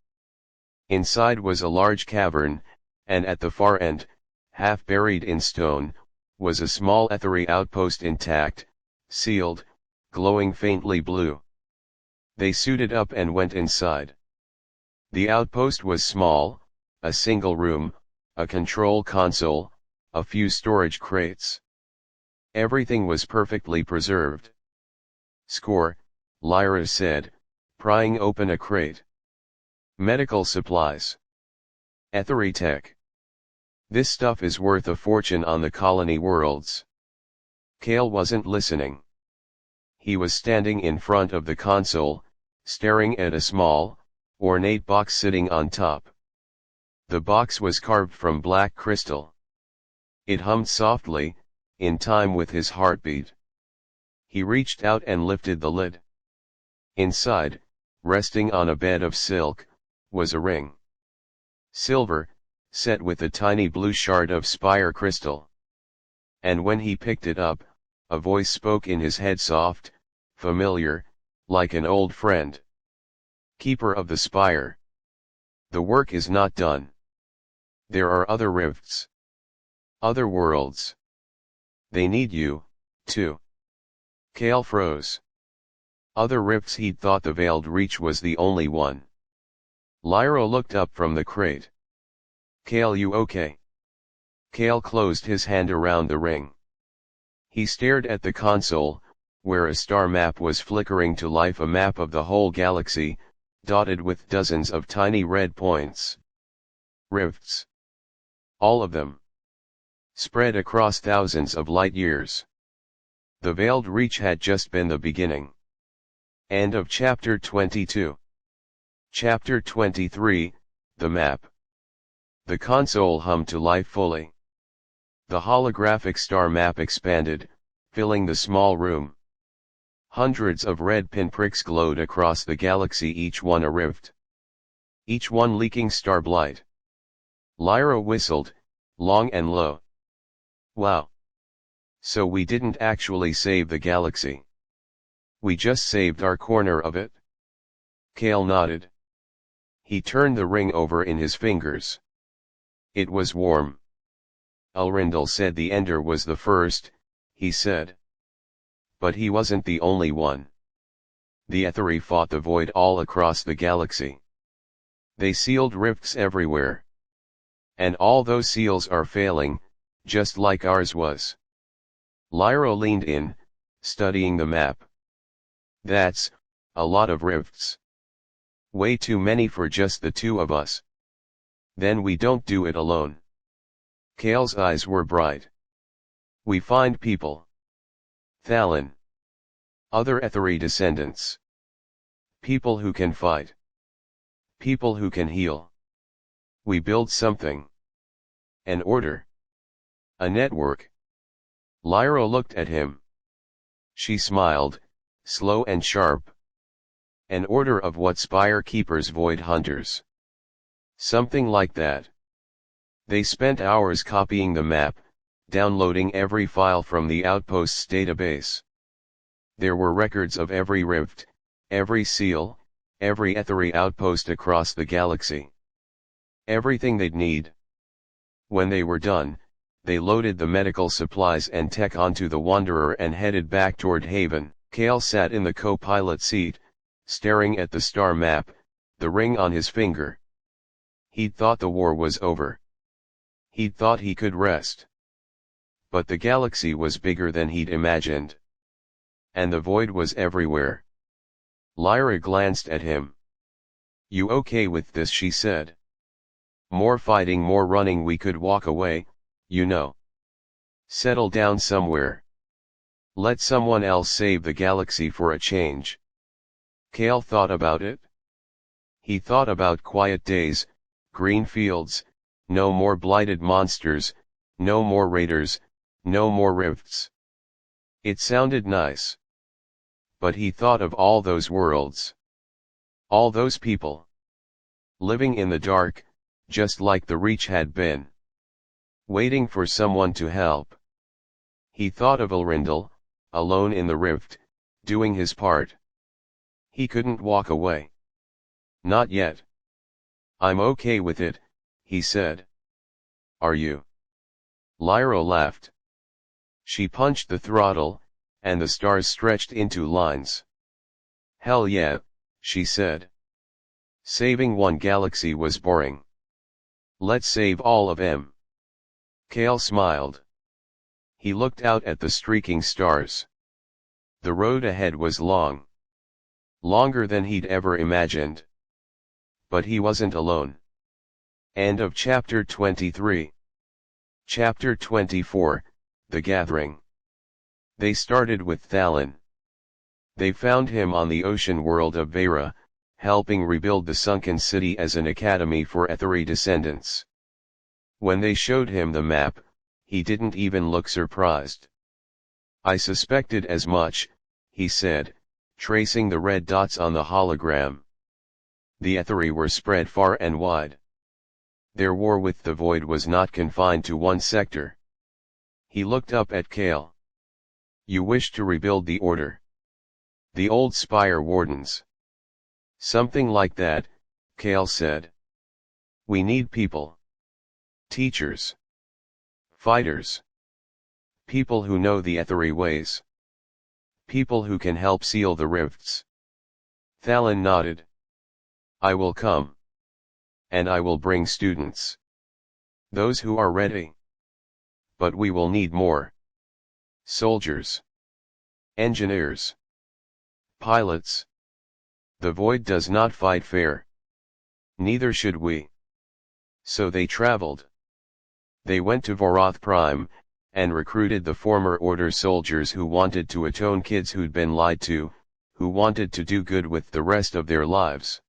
Inside was a large cavern, and at the far end, half buried in stone, was a small Ethery outpost intact, sealed, glowing faintly blue. They suited up and went inside. The outpost was small, a single room, a control console, a few storage crates. Everything was perfectly preserved. "Score," Lyra said, prying open a crate. "Medical supplies. Ethery tech. This stuff is worth a fortune on the colony worlds." Kale wasn't listening. He was standing in front of the console, staring at a small, ornate box sitting on top. The box was carved from black crystal. It hummed softly, in time with his heartbeat. He reached out and lifted the lid. Inside, resting on a bed of silk, was a ring. Silver, set with a tiny blue shard of spire crystal. And when he picked it up, a voice spoke in his head, soft, familiar, like an old friend. "Keeper of the spire. The work is not done. There are other rifts. Other worlds. They need you, too." Kale froze. Other rifts? He'd thought the Veiled Reach was the only one. Lyra looked up from the crate. "Kale, you okay?" Kale closed his hand around the ring. He stared at the console, where a star map was flickering to life, a map of the whole galaxy, dotted with dozens of tiny red points. Rifts. All of them. Spread across thousands of light years. The Veiled Reach had just been the beginning. End of Chapter 22. Chapter 23, The Map. The console hummed to life fully. The holographic star map expanded, filling the small room. Hundreds of red pinpricks glowed across the galaxy, each one a rift. Each one leaking star blight. Lyra whistled, long and low. "Wow. So we didn't actually save the galaxy. We just saved our corner of it?" Kale nodded. He turned the ring over in his fingers. It was warm. Elrondel said the Ender was the first, he said. But he wasn't the only one. The Etheri fought the void all across the galaxy. They sealed rifts everywhere. And all those seals are failing, just like ours was. Lyra leaned in, studying the map. That's a lot of rifts. Way too many for just the two of us. Then we don't do it alone. Kale's eyes were bright. We find people. Thalin. Other Etheri descendants. People who can fight. People who can heal. We build something. An order. A network. Lyra looked at him. She smiled, slow and sharp. An order of what? Spire keepers, void hunters. Something like that. They spent hours copying the map, downloading every file from the Outposts database. There were records of every rift, every seal, every Etheri outpost across the galaxy. Everything they'd need. When they were done, they loaded the medical supplies and tech onto the Wanderer and headed back toward Haven. Kale sat in the co-pilot seat, staring at the star map, the ring on his finger. He'd thought the war was over. He'd thought he could rest. But the galaxy was bigger than he'd imagined. And the void was everywhere. Lyra glanced at him. "You okay with this?" she said. "More fighting, more running, we could walk away, you know. Settle down somewhere. Let someone else save the galaxy for a change." Kale thought about it. He thought about quiet days, green fields, no more blighted monsters, no more raiders, no more rifts. It sounded nice. But he thought of all those worlds. All those people. Living in the dark, just like the Reach had been. Waiting for someone to help. He thought of Elrondel, alone in the rift, doing his part. He couldn't walk away. Not yet. "I'm okay with it," he said. "Are you?" Lyra laughed. She punched the throttle, and the stars stretched into lines. "Hell yeah," she said. Saving one galaxy was boring. Let's save all of them. Kale smiled. He looked out at the streaking stars. The road ahead was long. Longer than he'd ever imagined. But he wasn't alone. End of chapter 23. Chapter 24, The Gathering. They started with Thalin. They found him on the ocean world of Vera, helping rebuild the sunken city as an academy for Etheri descendants. When they showed him the map, he didn't even look surprised. "I suspected as much," he said, tracing the red dots on the hologram. The Etheri were spread far and wide. Their war with the void was not confined to one sector. He looked up at Kale. "You wish to rebuild the Order? The old Spire Wardens?" "Something like that," Kale said. "We need people. Teachers. Fighters. People who know the Etheri ways. People who can help seal the rifts." Thalin nodded. "I will come. And I will bring students. Those who are ready. But we will need more. Soldiers. Engineers. Pilots. The void does not fight fair. Neither should we." So they traveled. They went to Vorath Prime, and recruited the former Order soldiers who wanted to atone, kids who'd been lied to, who wanted to do good with the rest of their lives.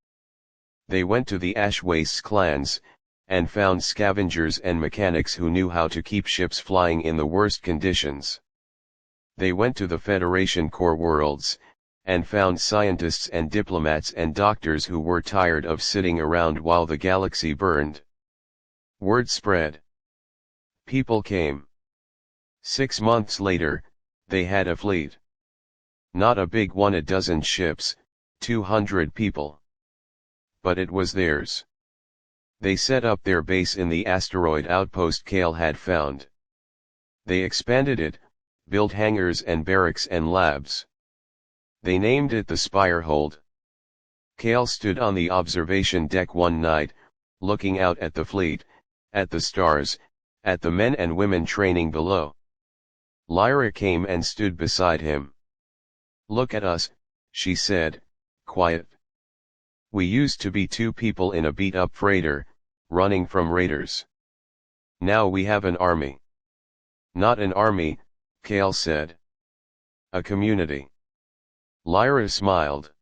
They went to the Ash Wastes clans, and found scavengers and mechanics who knew how to keep ships flying in the worst conditions. They went to the Federation core worlds, and found scientists and diplomats and doctors who were tired of sitting around while the galaxy burned. Word spread. People came. 6 months later, they had a fleet. Not a big one, a dozen ships, 200 people. But it was theirs. They set up their base in the asteroid outpost Kale had found. They expanded it, built hangars and barracks and labs. They named it the Spirehold. Kale stood on the observation deck one night, looking out at the fleet, at the stars, at the men and women training below. Lyra came and stood beside him. "Look at us," she said, quiet. "We used to be two people in a beat-up freighter, running from raiders. Now we have an army." "Not an army," Kale said. "A community." Lyra smiled.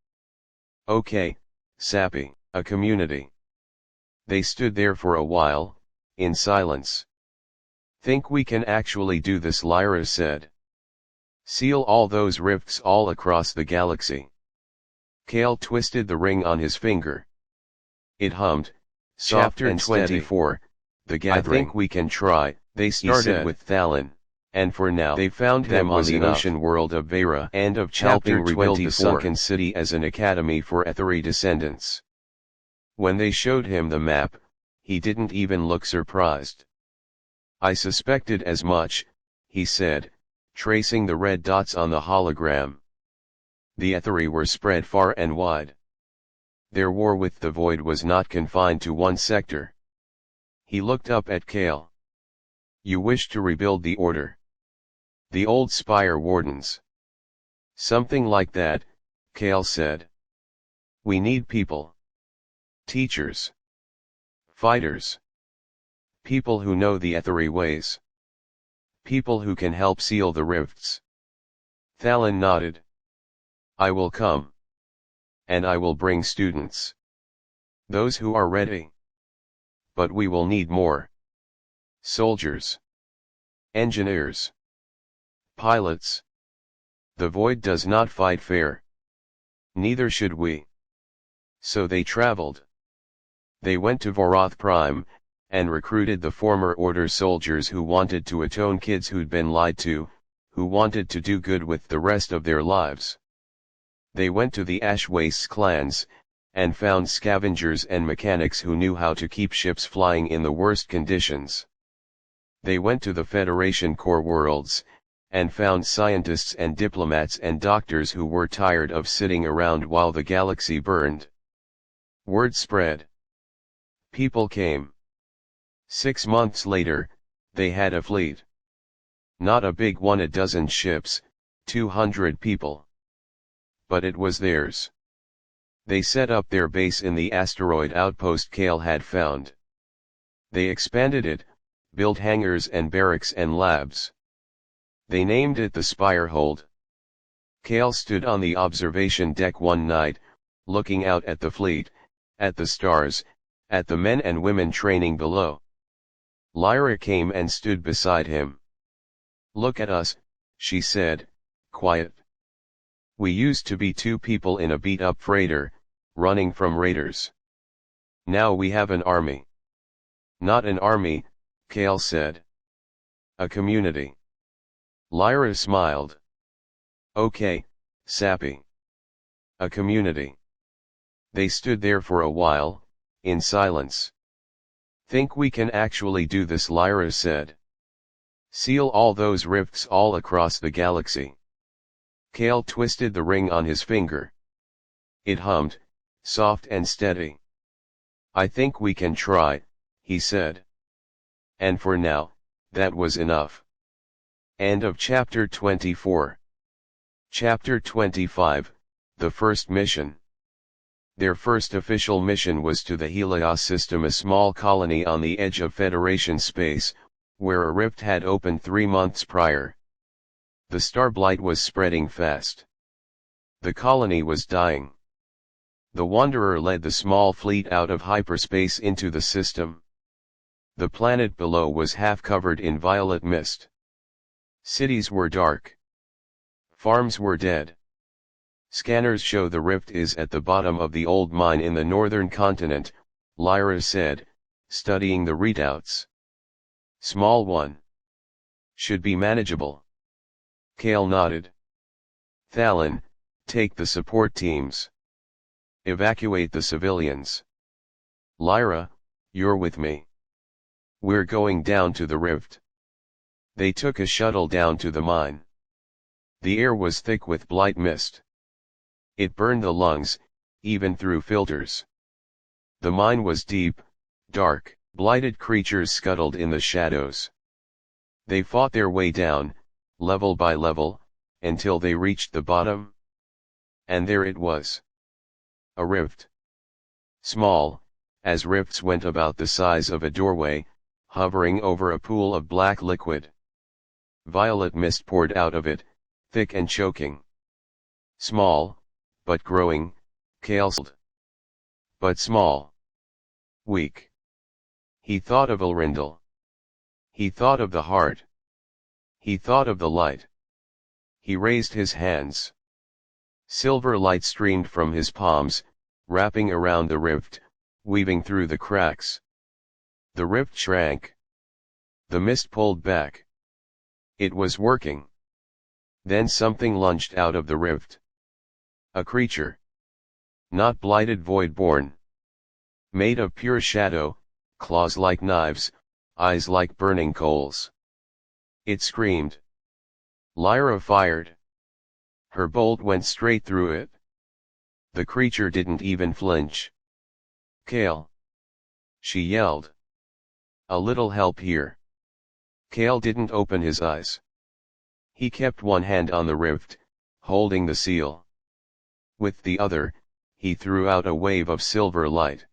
"Okay, Sappy, a community." They stood there for a while, in silence. "Think we can actually do this?" Lyra said. "Seal all those rifts all across the galaxy." Kale twisted the ring on his finger. It hummed, soft and steady. Chapter 24, The Gathering. "I think we can try," they started with Thalon, and for now they found him on the ocean world of Vera and of helping rebuild the sunken city as an academy for Etheri descendants. When they showed him the map, he didn't even look surprised. "I suspected as much," he said, tracing the red dots on the hologram. The Etheri were spread far and wide. Their war with the Void was not confined to one sector. He looked up at Kale. "You wish to rebuild the Order? The old Spire Wardens?" "Something like that," Kale said. "We need people. Teachers. Fighters. People who know the Etheri ways. People who can help seal the rifts." Thalon nodded. "I will come. And I will bring students. Those who are ready. But we will need more. Soldiers. Engineers. Pilots. The Void does not fight fair. Neither should we." So they traveled. They went to Vorath Prime, and recruited the former Order soldiers who wanted to atone, kids who'd been lied to, who wanted to do good with the rest of their lives. They went to the Ash Wastes clans, and found scavengers and mechanics who knew how to keep ships flying in the worst conditions. They went to the Federation core worlds, and found scientists and diplomats and doctors who were tired of sitting around while the galaxy burned. Word spread. People came. 6 months later, they had a fleet. Not a big one, a dozen ships, 200 people. But it was theirs. They set up their base in the asteroid outpost Kale had found. They expanded it, built hangars and barracks and labs. They named it the Spirehold. Kale stood on the observation deck one night, looking out at the fleet, at the stars, at the men and women training below. Lyra came and stood beside him. "Look at us," she said, quiet. "We used to be two people in a beat-up freighter, running from raiders. Now we have an army." "Not an army," Kale said. "A community." Lyra smiled. "Okay, Sappy. A community." They stood there for a while, in silence. "Think we can actually do this?" Lyra said. "Seal all those rifts all across the galaxy." Kale twisted the ring on his finger. It hummed, soft and steady. "I think we can try," he said. And for now, that was enough. End of chapter 24. Chapter 25, The First Mission. Their first official mission was to the Helios system, a small colony on the edge of Federation space, where a rift had opened 3 months prior. The starblight was spreading fast. The colony was dying. The Wanderer led the small fleet out of hyperspace into the system. The planet below was half covered in violet mist. Cities were dark. Farms were dead. "Scanners show the rift is at the bottom of the old mine in the northern continent," Lyra said, studying the readouts. "Small one. Should be manageable." Kale nodded. "Thalon, take the support teams. Evacuate the civilians. Lyra, you're with me. We're going down to the rift." They took a shuttle down to the mine. The air was thick with blight mist. It burned the lungs, even through filters. The mine was deep, dark, blighted creatures scuttled in the shadows. They fought their way down, level by level, until they reached the bottom. And there it was. A rift. Small, as rifts went about the size of a doorway, hovering over a pool of black liquid. Violet mist poured out of it, thick and choking. Small, but growing, calced. But small. Weak. He thought of Elrindil. He thought of the heart. He thought of the light. He raised his hands. Silver light streamed from his palms, wrapping around the rift, weaving through the cracks. The rift shrank. The mist pulled back. It was working. Then something lunged out of the rift. A creature. Not blighted voidborn. Made of pure shadow, claws like knives, eyes like burning coals. It screamed. Lyra fired. Her bolt went straight through it. The creature didn't even flinch. Kale. She yelled. A little help here. Kale didn't open his eyes. He kept one hand on the rift, holding the seal. With the other, he threw out a wave of silver light.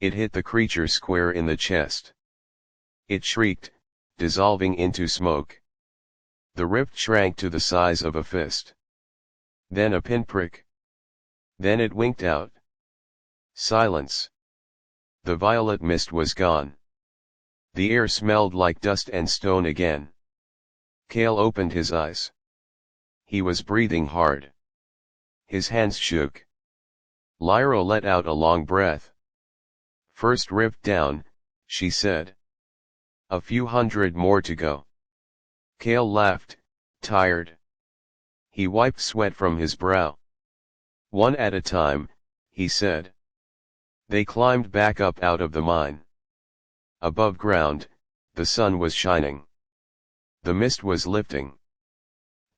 It hit the creature square in the chest. It shrieked, dissolving into smoke. The rift shrank to the size of a fist. Then a pinprick. Then it winked out. Silence. The violet mist was gone. The air smelled like dust and stone again. Kale opened his eyes. He was breathing hard. His hands shook. Lyra let out a long breath. First rift down, she said. A few hundred more to go. Kale laughed, tired. He wiped sweat from his brow. One at a time, he said. They climbed back up out of the mine. Above ground, the sun was shining. The mist was lifting.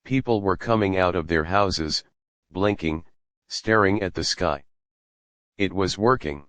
People were coming out of their houses, blinking, staring at the sky. It was working.